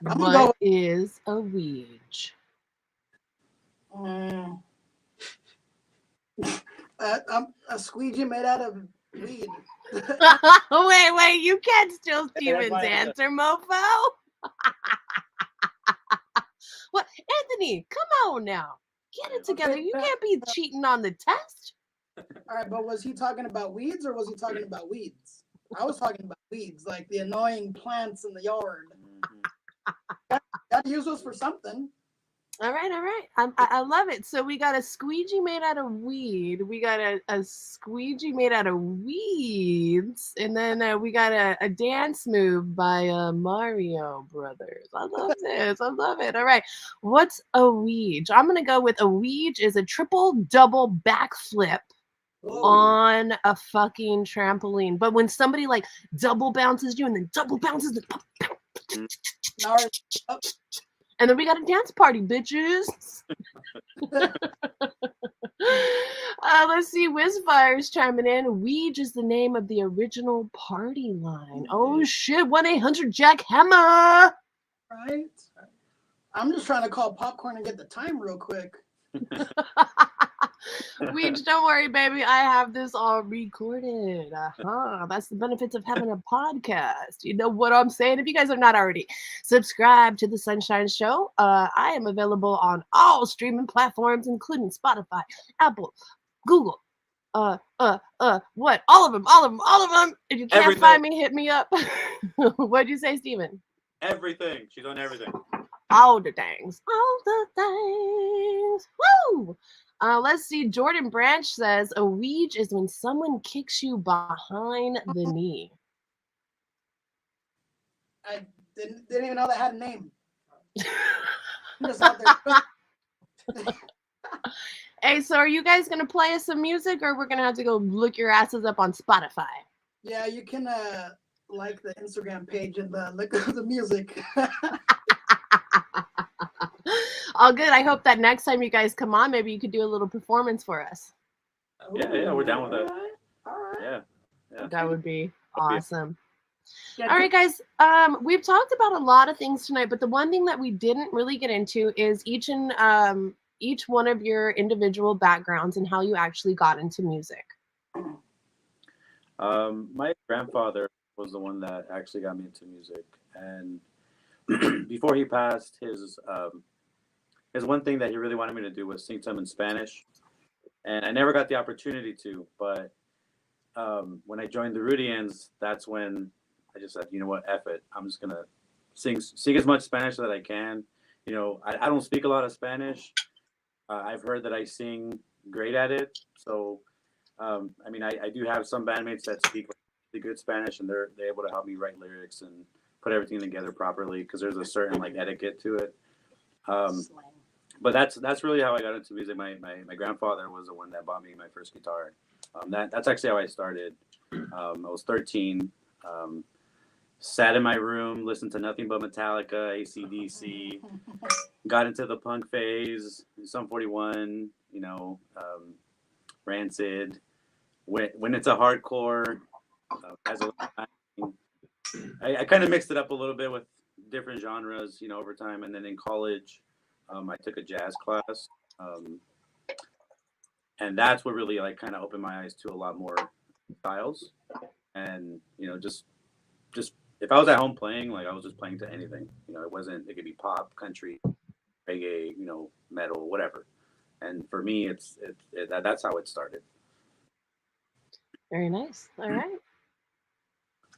I'm gonna go What is a weege? A squeegee made out of weed. Wait, you can't steal Steven's fine. answer, mofo. What, Anthony? Come on now, get it together. Okay, You can't be cheating on the test. All right, but was he talking about weeds or was he talking about weeds? I was talking about weeds, like the annoying plants in the yard. Gotta use those for something. All right. I love it. So we got a squeegee made out of weed. We got a squeegee made out of weeds. And then we got a dance move by Mario Brothers. I love this. I love it. All right. What's a weege? I'm going to go with a weege is a triple double backflip on a fucking trampoline. But when somebody like double bounces you and then double bounces the Now, and then we got a dance party, bitches. Let's see. Whizfire's chiming in. Weege is the name of the original party line. Oh, shit. 1-800-JACK-HAMMER. right? I'm just trying to call popcorn and get the time real quick. Weege, don't worry, baby. I have this all recorded. That's the benefits of having a podcast. You know what I'm saying? If you guys are not already subscribed to the Sunshine Show, I am available on all streaming platforms, including Spotify, Apple, Google. What? All of them. If you can't Everything. find me, hit me up. What'd you say, Steven? Everything. She's on everything. All the things. Woo! Let's see. Jordan Branch says a weege is when someone kicks you behind the knee. I didn't even know that had a name. I'm just out there. Hey, so are you guys gonna play us some music, or we're gonna have to go look your asses up on Spotify? Yeah, you can like the Instagram page and look at the music. All good. I hope that next time you guys come on, maybe you could do a little performance for us. Yeah, we're down with that. All right. Yeah. That would be awesome. Yeah, All right, guys. We've talked about a lot of things tonight, but the one thing that we didn't really get into is each one of your individual backgrounds and how you actually got into music. My grandfather was the one that actually got me into music, and before he passed, his one thing that he really wanted me to do was sing some in Spanish, and I never got the opportunity to. But when I joined the Rudians, that's when I just said, you know what, F it, I'm just gonna sing as much Spanish that I can. You know, I don't speak a lot of Spanish. I've heard that I sing great at it, so I mean, I do have some bandmates that speak really good Spanish, and they're able to help me write lyrics and put everything together properly because there's a certain like etiquette to it. Slang. But that's really how I got into music. My grandfather was the one that bought me my first guitar. That's actually how I started. I was 13. Sat in my room, listened to nothing but Metallica, AC/DC. Got into the punk phase, Sum 41, Rancid. Went into hardcore. As a I kind of mixed it up a little bit with different genres, over time. And then in college, I took a jazz class, and that's what really like kind of opened my eyes to a lot more styles. And just if I was at home playing, like I was just playing to anything. It could be pop, country, reggae, metal, whatever. And for me, that's how it started. Very nice. All right.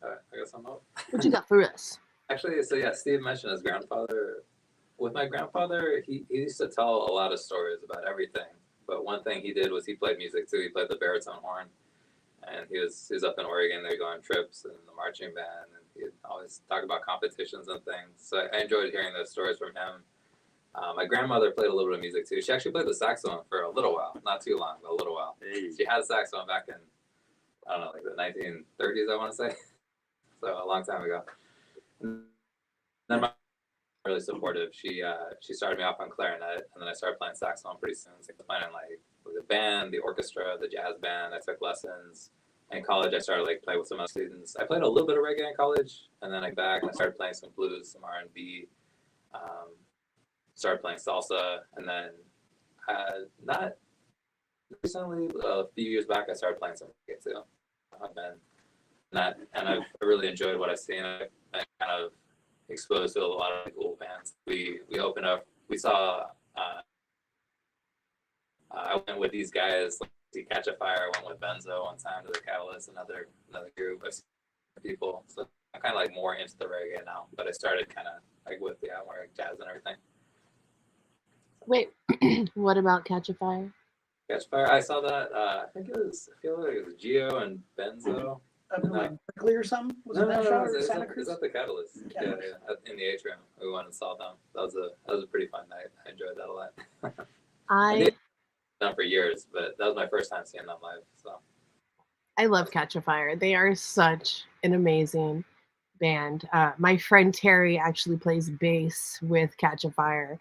All right, I got some up. What you got for us? Actually, so yeah, Steve mentioned his grandfather. With my grandfather, he used to tell a lot of stories about everything. But one thing he did was he played music too. He played the baritone horn, and he was up in Oregon. They were going trips and the marching band, and he'd always talk about competitions and things. So I enjoyed hearing those stories from him. My grandmother played a little bit of music too. She actually played the saxophone for a little while, not too long, but a little while. Hey. She had a saxophone back in, I don't know, like the 1930s, I want to say. So a long time ago. And then my really supportive. She started me off on clarinet, and then I started playing saxophone pretty soon. So I playing in like the band, the orchestra, the jazz band. I took lessons. In college, I started like playing with some other students. I played a little bit of reggae in college, and then I back and I started playing some blues, some R&B. Started playing salsa, and then not recently, a few years back, I started playing some reggae too. And I've really enjoyed what I've seen. I kind of exposed to a lot of cool bands. We opened up. We saw. I went with these guys. Like, to Catch a Fire. I went with Benzo one time to the Catalyst, another group of people. So I'm kind of like more into the reggae now. But I started kind of like with more like jazz and everything. Wait, what about Catch a Fire? Catch a Fire. I saw that. I feel like it was Gio and Benzo. Up in like Berkeley or something? Was it that show or Santa Cruz? It was at the Catalyst. Yeah, in the atrium. We went and saw them. That was a pretty fun night. I enjoyed that a lot. I done for years, but that was my first time seeing them live. So I love Catch a Fire. They are such an amazing band. My friend Terry actually plays bass with Catch a Fire,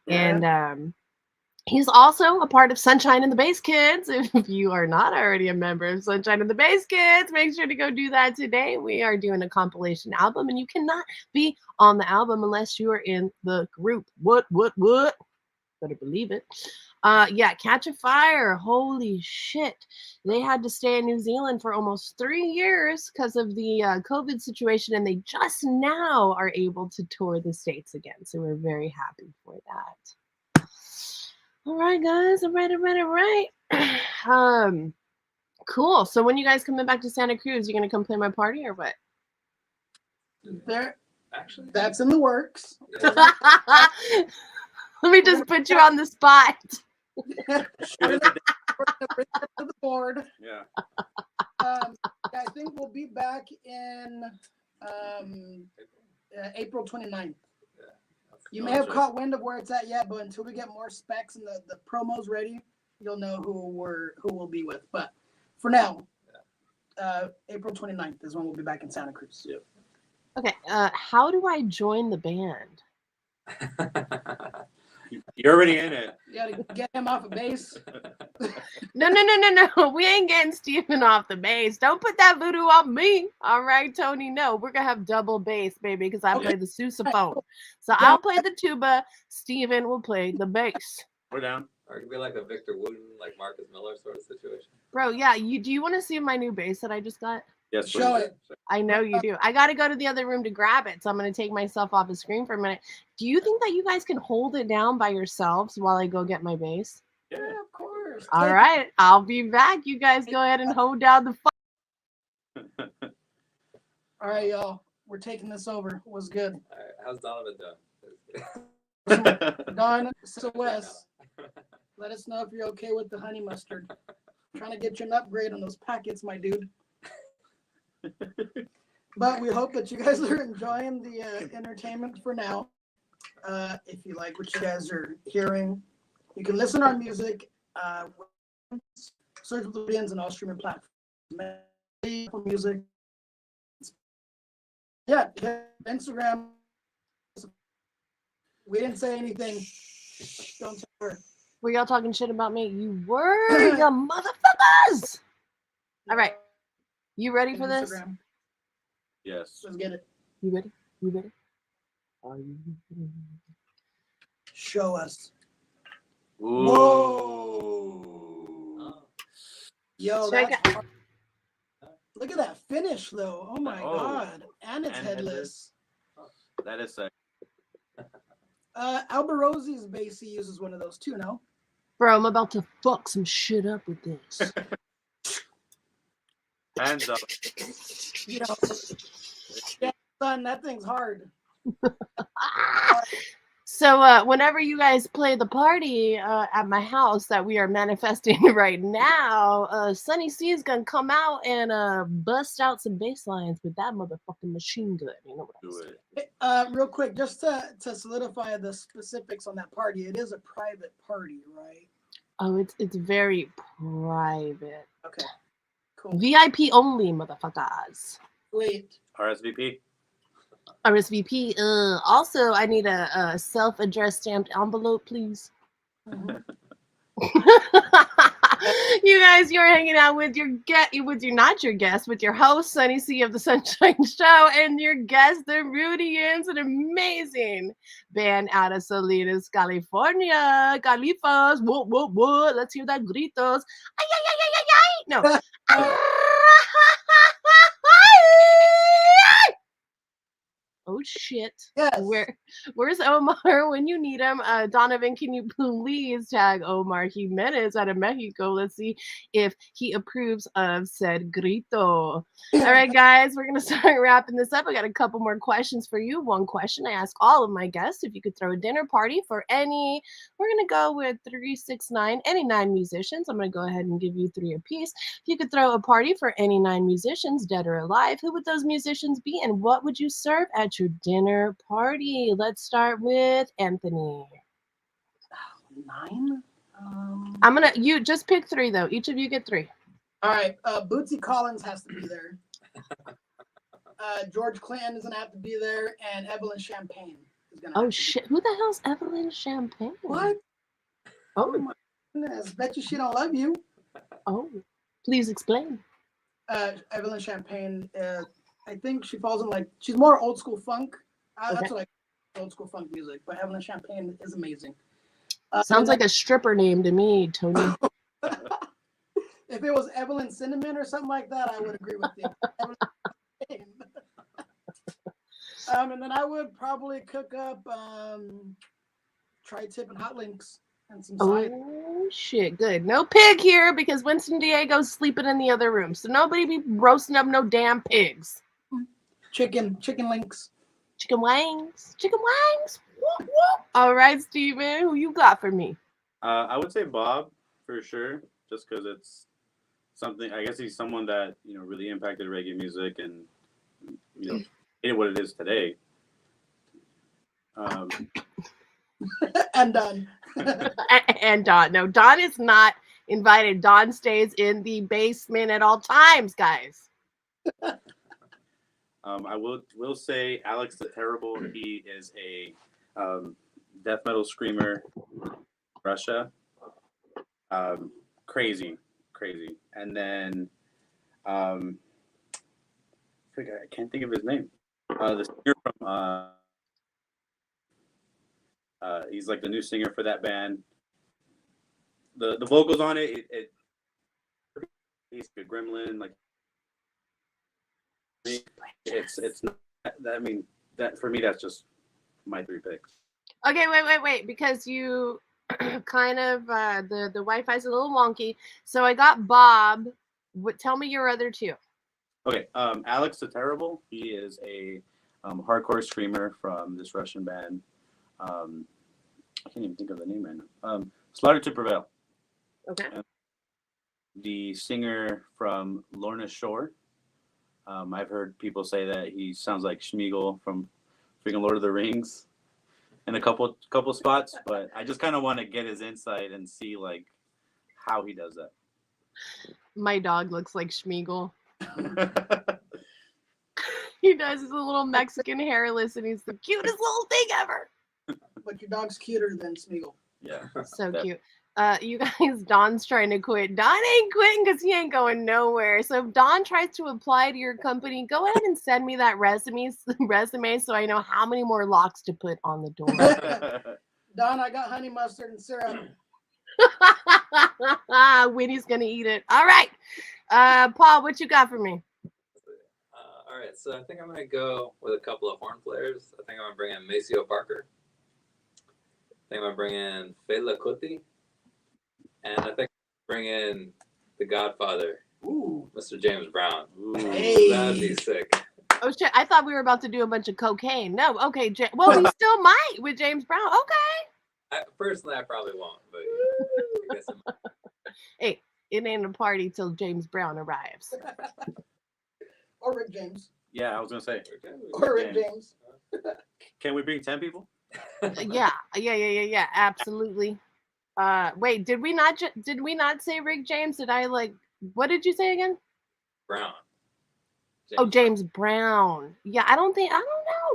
and he's also a part of Sunshine and the Bass Kids. If you are not already a member of Sunshine and the Bass Kids, make sure to go do that today. We are doing a compilation album, and you cannot be on the album unless you are in the group. What? Better believe it. Catch a Fire. Holy shit. They had to stay in New Zealand for almost 3 years because of the COVID situation, and they just now are able to tour the States again. So we're very happy for that. All right, guys. All right. Cool. So when you guys coming back to Santa Cruz, you gonna come play my party or what? Actually, That's in the works. Let me just put you on the spot. We're gonna bring it to the board. Yeah. I think we'll be back in April 29th. You may have caught wind of where it's at yet, but until we get more specs and the promos ready, you'll know who we'll be with. But for now, April 29th is when we'll be back in Santa Cruz. Yep. Okay. How do I join the band? You're already in it. You gotta get him off a base. No. We ain't getting Steven off the bass. Don't put that voodoo on me. All right, Tony. No, we're gonna have double bass, baby, because I play the sousaphone. So I'll play the tuba. Steven will play the bass. We're down. Or it could be like a Victor Wooten, like Marcus Miller sort of situation. Bro, yeah. Do you want to see my new bass that I just got? Yes, Show please. it. I know you do. I got to go to the other room to grab it, so I'm going to take myself off the screen for a minute. Do you think that you guys can hold it down by yourselves while I go get my bass? Yeah, of course. All right. I'll be back. You guys go ahead and hold down the phone. All right, y'all. We're taking this over. What's good? All right, how's Donovan doing? Don, Celeste, let us know if you're okay with the honey mustard. Trying to get you an upgrade on those packets, my dude. But we hope that you guys are enjoying the entertainment for now. if you like what you guys are hearing. You can listen to our music. Search for the Rudians on all streaming platforms. Music. Yeah, Instagram. We didn't say anything. Don't tell her. Were y'all talking shit about me? You were, you motherfuckers! All right. You ready for this? Instagram. Yes. Let's get it. You ready? You ready? Are you ready? Show us. Ooh. Whoa. Yo, Check that's hard. Look at that finish, though. Oh my Oh. God. And it's And headless. That is sick. Alberosi's bass, he uses one of those too, no? Bro, I'm about to fuck some shit up with this. Hands up. You know, yeah, son, that thing's hard. So whenever you guys play the party at my house that we are manifesting right now, Sunny C is gonna come out and bust out some bass lines with that motherfucking machine gun. You know what I'm Do saying? it. Real quick, just to solidify the specifics on that party, it is a private party, right? Oh, it's very private. Okay, cool. VIP only, motherfuckers. Wait, RSVP. RSVP. Also, I need a self-addressed stamped envelope, please. You guys, you're hanging out with your not your guest, with your host, Sunny C of the Sunshine Show, and your guest, the Rudians, an amazing band out of Salinas, California. Califas, what? Let's hear that gritos. Ay, ay, ay, ay, ay, ay. No. Oh shit. yes. Where's Omar when you need him? Donovan, can you please tag Omar Jimenez out of Mexico? Let's see if he approves of said grito. All right, guys, we're gonna start wrapping this up. I got a couple more questions for you. One question I ask all of my guests: if you could throw a dinner party for any, we're gonna go with 3, 6, 9, any 9 musicians. I'm gonna go ahead and give you 3 apiece. If you could throw a party for any 9 musicians, dead or alive, who would those musicians be, and what would you serve at your dinner party? Let's start with Anthony. 9? I'm gonna, you just pick 3 though. Each of you get 3. All right, Bootsy Collins has to be there. George Clinton is gonna have to be there, and Evelyn Champagne is gonna. Oh shit! Who the hell's Evelyn Champagne? What? Oh, my goodness! Bet you she don't love you. Oh, please explain. Evelyn Champagne. I think she falls in she's more old school funk. Okay. That's what old school funk music. But Evelyn Champagne is amazing. Sounds like a stripper name to me, Tony. If it was Evelyn Cinnamon or something like that, I would agree with you. And then I would probably cook up tri-tip and hot links and some side. Oh shit! Good. No pig here because Winston Diego's sleeping in the other room, so nobody be roasting up no damn pigs. Chicken links. Chicken wings. Chicken wings. Whoop, whoop. All right, Steven, who you got for me? I would say Bob for sure, just because it's something. I guess he's someone that really impacted reggae music and made it what it is today. And Don. And Don. No, Don is not invited. Don stays in the basement at all times, guys. I will say Alex the Terrible. He is a death metal screamer, Russia. Crazy. And then I can't think of his name. The singer from he's like the new singer for that band. The vocals on it he's a gremlin. Like it's not. I mean that for me that's just my 3 picks. Okay, wait, because you kind of the Wi-Fi's a little wonky. So I got Bob. Tell me your other 2. Okay, Alex the Terrible. He is a hardcore screamer from this Russian band. I can't even think of the name right now. Slaughter to Prevail. Okay. The singer from Lorna Shore. I've heard people say that he sounds like Schmeagol from freaking Lord of the Rings. in a couple spots, but I just kind of want to get his insight and see like how he does My dog looks like Schmeagol. that. He does. He's a little Mexican hairless, and he's the cutest little thing ever. But your dog's cuter than Smeagol. Yeah. So That- cute. You guys, Don's trying to quit. Don ain't quitting because he ain't going nowhere. So if Don tries to apply to your company, go ahead and send me that resume so I know how many more locks to put on the door. Don, I got honey mustard and syrup. Winnie's gonna eat it. All right. Paul, what you got for me? All right, so I think I'm gonna go with a couple of horn players. I think I'm gonna bring in Maceo Parker. I think I'm gonna bring in Fela Kuti, and I think I'm gonna bring in the Godfather, Ooh. Mr. James Brown. Ooh. Hey. That'd be sick. Oh shit! I thought we were about to do a bunch of cocaine. No, okay. Well, we still might with James Brown. Okay. Personally, I probably won't, but I guess I might. Hey, it ain't a party till James Brown arrives. Or Rick James. Yeah, I was gonna say. Or Rick James. Can we bring 10 people? Yeah. Absolutely. Wait, did we not say Rick James? Did I like? What did you say again? Brown. Oh, James Brown. Yeah, I don't know.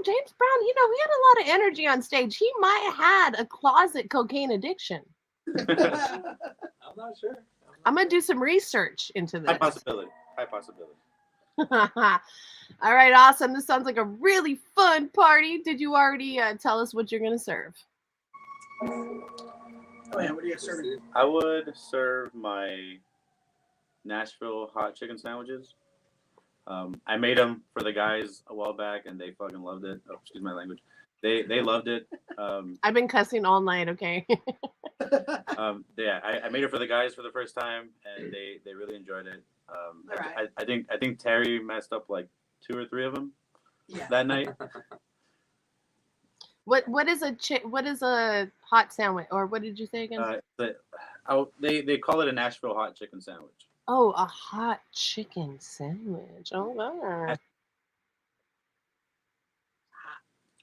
James Brown, he had a lot of energy on stage. He might have had a closet cocaine addiction. I'm not sure. I'm going to do some research into this. High possibility. All right, awesome. This sounds like a really fun party. Did you already tell us what you're going to serve? Oh yeah, what are you serving? I would serve my Nashville hot chicken sandwiches. I made them for the guys a while back, and they fucking loved it. Oh, excuse my language. They loved it. I've been cussing all night, okay? Yeah, I made it for the guys for the first time, and they really enjoyed it. Right. I think Terry messed up like 2 or 3 of them Yeah. that night. What is a hot sandwich, or what did you say again? They call it a Nashville hot chicken sandwich. Oh, a hot chicken sandwich. Oh, wow.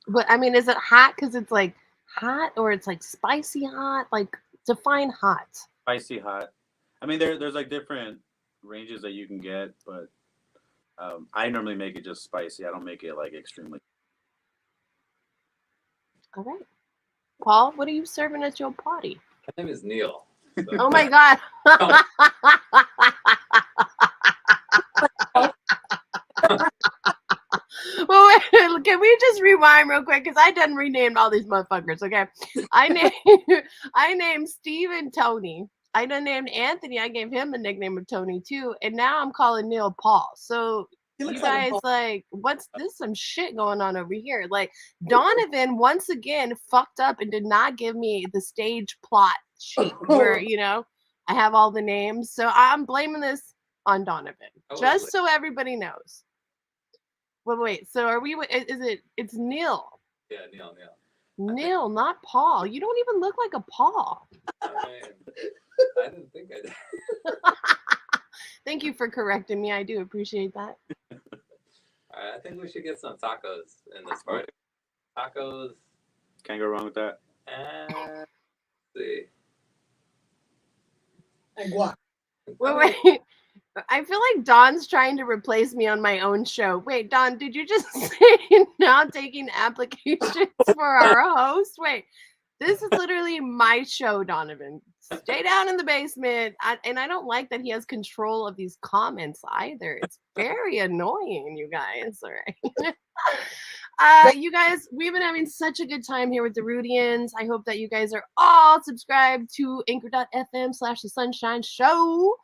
But I mean, is it hot because it's like hot, or it's like spicy hot? Like, define hot. Spicy hot. I mean, there's like different ranges that you can get, but I normally make it just spicy. I don't make it like extremely. All right. Paul, what are you serving at your party? My name is Neil. So. Oh my God. Well, wait, can we just rewind real quick? Because I done renamed all these motherfuckers, okay? I named Steve and Tony. I done named Anthony. I gave him a nickname of Tony too. And now I'm calling Neil Paul. So He you looks like a guys ball. what's this? Some shit going on over here. Like, Donovan once again fucked up and did not give me the stage plot sheet where, I have all the names. So I'm blaming this on Donovan. Oh, Just really? so everybody knows. Wait, so are we, it's Neil. Yeah, Neil. Neil, not Paul. You don't even look like a Paul. I didn't think I did. Thank you for correcting me. I do appreciate that. All right, I think we should get some tacos in this party. Tacos. Can't go wrong with that. And let's see. And guac. Wait. I feel like Don's trying to replace me on my own show. Wait, Don, did you just say now taking applications for our host? Wait, this is literally my show, Donovan. Stay down in the basement. And I don't like that he has control of these comments either. It's very annoying, you guys. All right. You guys, we've been having such a good time here with the Rudians. I hope that you guys are all subscribed to anchor.fm/The Sunshine Show.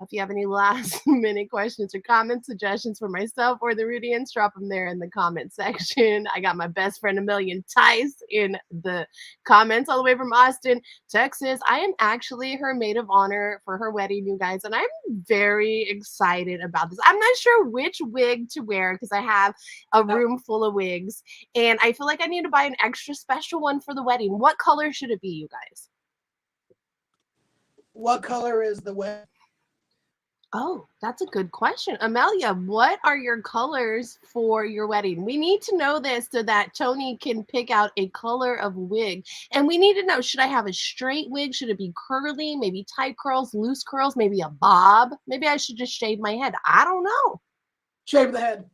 If you have any last minute questions or comments, suggestions for myself or the Rudians, drop them there in the comment section. I got my best friend Amelia Tice in the comments all the way from Austin, Texas. I am actually her maid of honor for her wedding, you guys, and I'm very excited about this. I'm not sure which wig to wear because I have a room full of wigs, and I feel like I need to buy an extra special one for the wedding. What color should it be, you guys? What color is the web? Oh, that's a good question. Amelia, what are your colors for your wedding? We need to know this so that Tony can pick out a color of wig. And we need to know, should I have a straight wig? Should it be curly? Maybe tight curls, loose curls, maybe a bob? Maybe I should just shave my head. I don't know. Shave the head.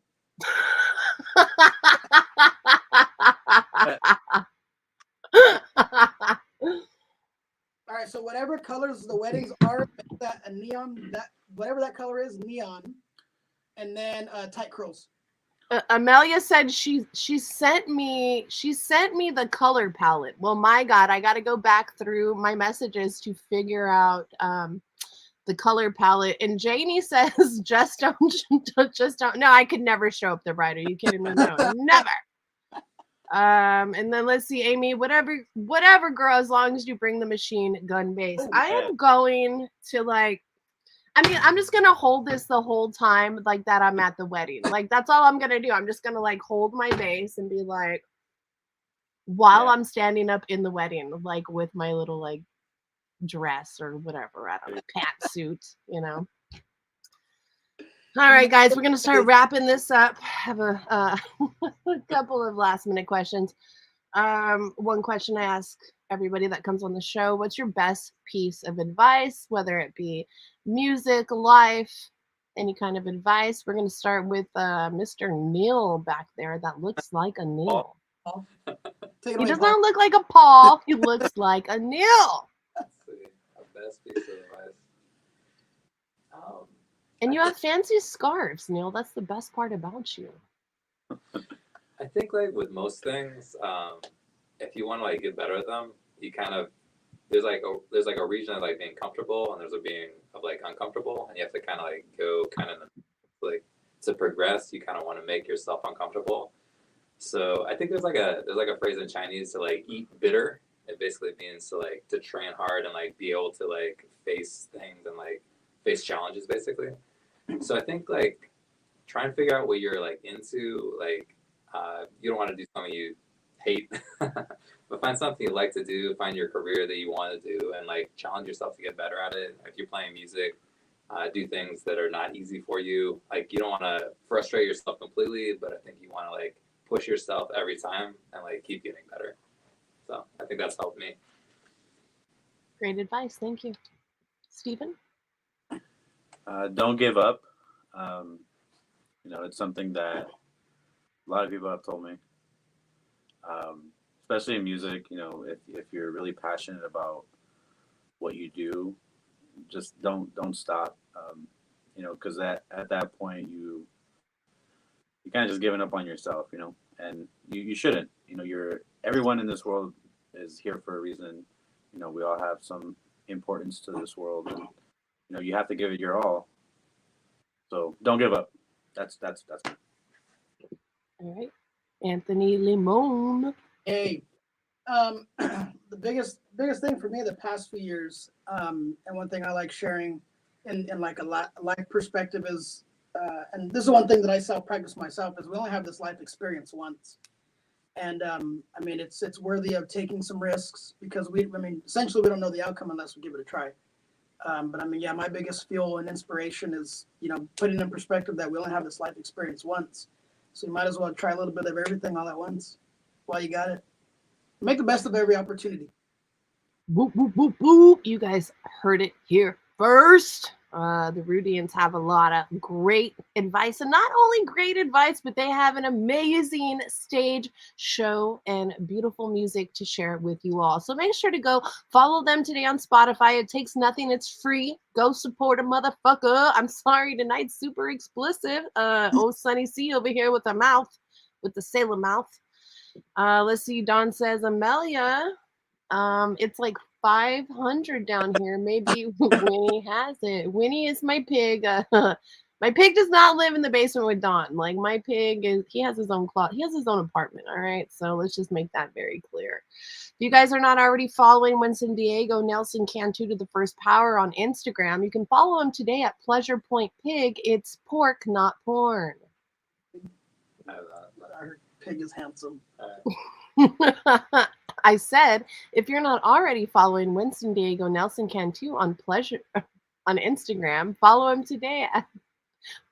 All right, so whatever colors the weddings are, make that a neon, that whatever that color is, neon, and then tight curls. Amelia said she sent me the color palette. Well, my God, I got to go back through my messages to figure out the color palette. And Janie says, just don't. No, I could never show up the bride. Are you kidding me? No, never. And then let's see, Amy, whatever, girl, as long as you bring the machine gun base. I am going to I'm just gonna hold this the whole time like that I'm at the wedding. Like that's all I'm gonna do. I'm just gonna like hold my base and be like while I'm standing up in the wedding, like with my little like dress or whatever, I don't know, pantsuit, you know. All right, guys, we're gonna start wrapping this up. Have a couple of last minute questions. One question I ask everybody that comes on the show: what's your best piece of advice, whether it be music, life, any kind of advice? We're gonna start with Mr. Neil back there. That looks like a Neil. He does not look like a Paul. He looks like a Neil. Let's see. A best piece of advice. And you have fancy scarves, Neil. That's the best part about you. I think like with most things, if you want to like get better at them, you kind of there's like a region of like being comfortable and there's a being of like uncomfortable, and you have to kind of like go kind of like to progress. You kind of want to make yourself uncomfortable. So I think there's like a phrase in Chinese to like eat bitter. It basically means to like to train hard and like be able to like face things and like face challenges basically. So I think like try and figure out what you're like into. Like you don't want to do something you hate, but find something you like to do. Find your career that you want to do, and like challenge yourself to get better at it. If you're playing music, do things that are not easy for you. Like you don't want to frustrate yourself completely, but I think you want to like push yourself every time and like keep getting better. So I think that's helped me. Great advice. Thank you. Stephen? Don't give up. You know, it's something that a lot of people have told me, especially in music. You know, if you're really passionate about what you do, just don't stop. You know, because at that point you kind of just giving up on yourself. You know, and you shouldn't. You know, everyone in this world is here for a reason. You know, we all have some importance to this world, and you know, you have to give it your all. So don't give up. That's me. All right. Anthony Limon. Hey, the biggest thing for me the past few years, and one thing I like sharing in like a life perspective is, and this is one thing that I self-practice myself, is we only have this life experience once. And I mean, it's worthy of taking some risks because essentially we don't know the outcome unless we give it a try. But I mean, yeah, my biggest fuel and inspiration is, you know, putting in perspective that we only have this life experience once. So you might as well try a little bit of everything all at once while you got it. Make the best of every opportunity. Whoop, whoop, whoop, whoop. You guys heard it here first. The Rudians have a lot of great advice, and not only great advice, but they have an amazing stage show and beautiful music to share with you all. So make sure to go follow them today on Spotify. It takes nothing. It's free. Go support a motherfucker. I'm sorry, tonight's super explicit. Sunny C over here with the sailor mouth. Let's see. Don says, Amelia, it's like 500 down here. Maybe Winnie has it. Winnie is my pig. My pig does not live in the basement with Don. Like my pig he has his own closet. He has his own apartment. All right. So let's just make that very clear. If you guys are not already following Winston Diego Nelson Cantu to the First Power on Instagram, you can follow him today at Pleasure Point Pig. It's pork, not porn. Our pig is handsome. I said, if you're not already following Winston Diego Nelson Cantu on on Instagram. Follow him today at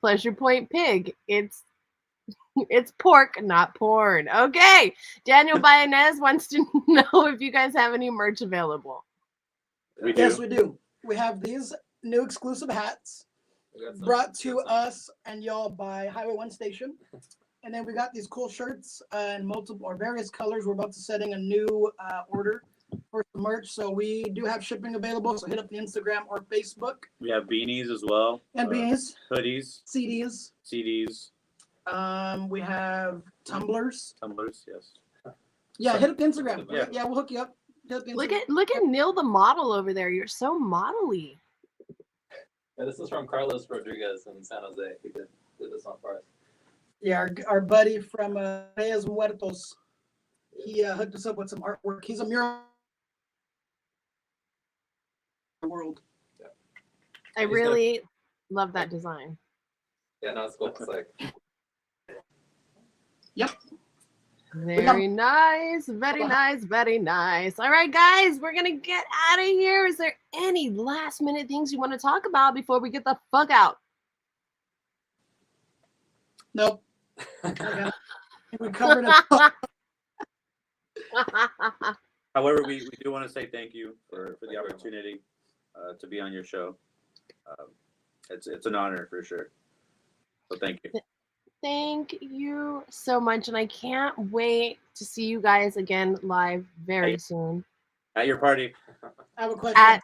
Pleasure Point Pig. It's pork, not porn. Okay. Daniel Bayanez wants to know if you guys have any merch available. We do. Yes, we do. We have these new exclusive hats brought to us and y'all by Highway 1 Station. And then we got these cool shirts in multiple or various colors. We're about to setting a new order for some merch. So we do have shipping available. So hit up the Instagram or Facebook. We have beanies as well. And beanies, Hoodies, CDs. CDs, We have tumblers. yes. Yeah, hit up the Instagram. Yeah. Yeah, we'll hook you up. Hit up the Instagram. Look at Neil the model over there. You're so modelly. Yeah, this is from Carlos Rodriguez in San Jose. He did this one for us. Yeah, our buddy from Reyes Muertos. He hooked us up with some artwork. He's a mural world. Yeah. I really love that design. Yeah, no, it's cool. It's like Very nice. Very nice. Very nice. All right, guys, we're going to get out of here. Is there any last minute things you want to talk about before we get the fuck out? Nope. We covered it. However, we do want to say thank you for the opportunity to be on your show. It's an honor for sure. So thank you. Thank you so much. And I can't wait to see you guys again live very soon. At your party. I have a question.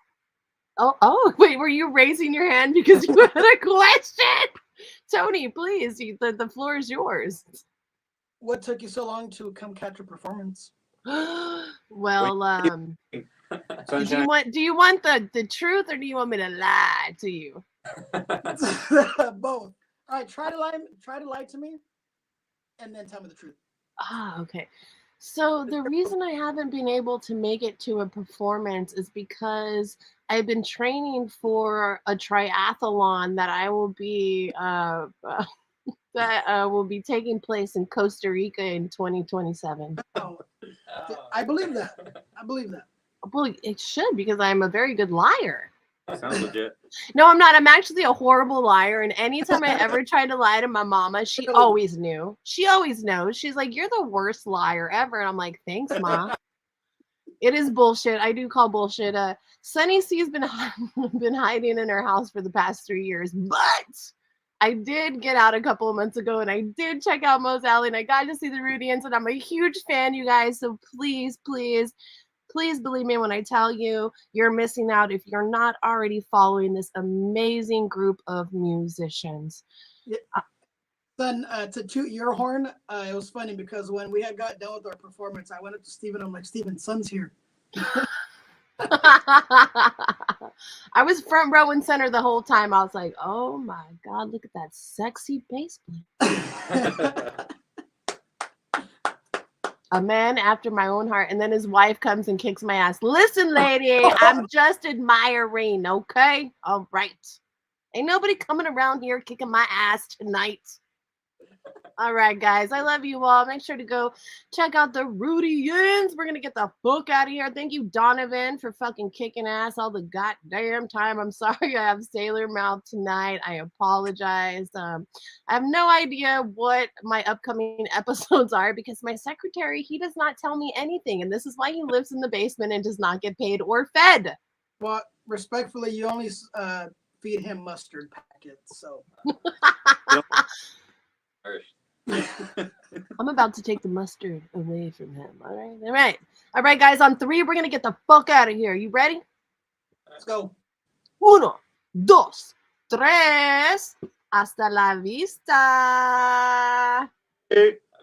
Oh, wait, were you raising your hand because you had a question? Tony, please, the floor is yours. What took you so long to come catch a performance? Well, do you want the truth or do you want me to lie to you? Both. All right, try to lie to me, and then tell me the truth. Okay. So the reason I haven't been able to make it to a performance is because I've been training for a triathlon that I will be will be taking place in Costa Rica in 2027. Oh, I believe that. Well, it should because I'm a very good liar. Sounds legit. No, I'm not. I'm actually a horrible liar. And anytime I ever tried to lie to my mama, she always knew. She always knows. She's like, "You're the worst liar ever." And I'm like, "Thanks, Ma." It is bullshit. I do call bullshit. Sunny C's been hiding in her house for the past 3 years, but I did get out a couple of months ago and I did check out Moe's Alley and I got to see the Rudians and I'm a huge fan, you guys. So please, please, please believe me when I tell you you're missing out if you're not already following this amazing group of musicians. Yeah. Son, to toot your horn, it was funny because when we had got done with our performance, I went up to Steven. I'm like, "Steven, Son's here." I was front row and center the whole time. I was like, "Oh my God, look at that sexy bass player." A man after my own heart. And then his wife comes and kicks my ass. "Listen, lady, I'm just admiring, okay? All right. Ain't nobody coming around here kicking my ass tonight." All right, guys. I love you all. Make sure to go check out the Rudians. We're going to get the fuck out of here. Thank you, Donovan, for fucking kicking ass all the goddamn time. I'm sorry I have sailor mouth tonight. I apologize. I have no idea what my upcoming episodes are because my secretary, he does not tell me anything. And this is why he lives in the basement and does not get paid or fed. Well, respectfully, you only feed him mustard packets, so. I'm about to take the mustard away from him. All right, guys. On 3, we're gonna get the fuck out of here. You ready? Let's go. 1, 2, 3. Hasta la vista. Hey.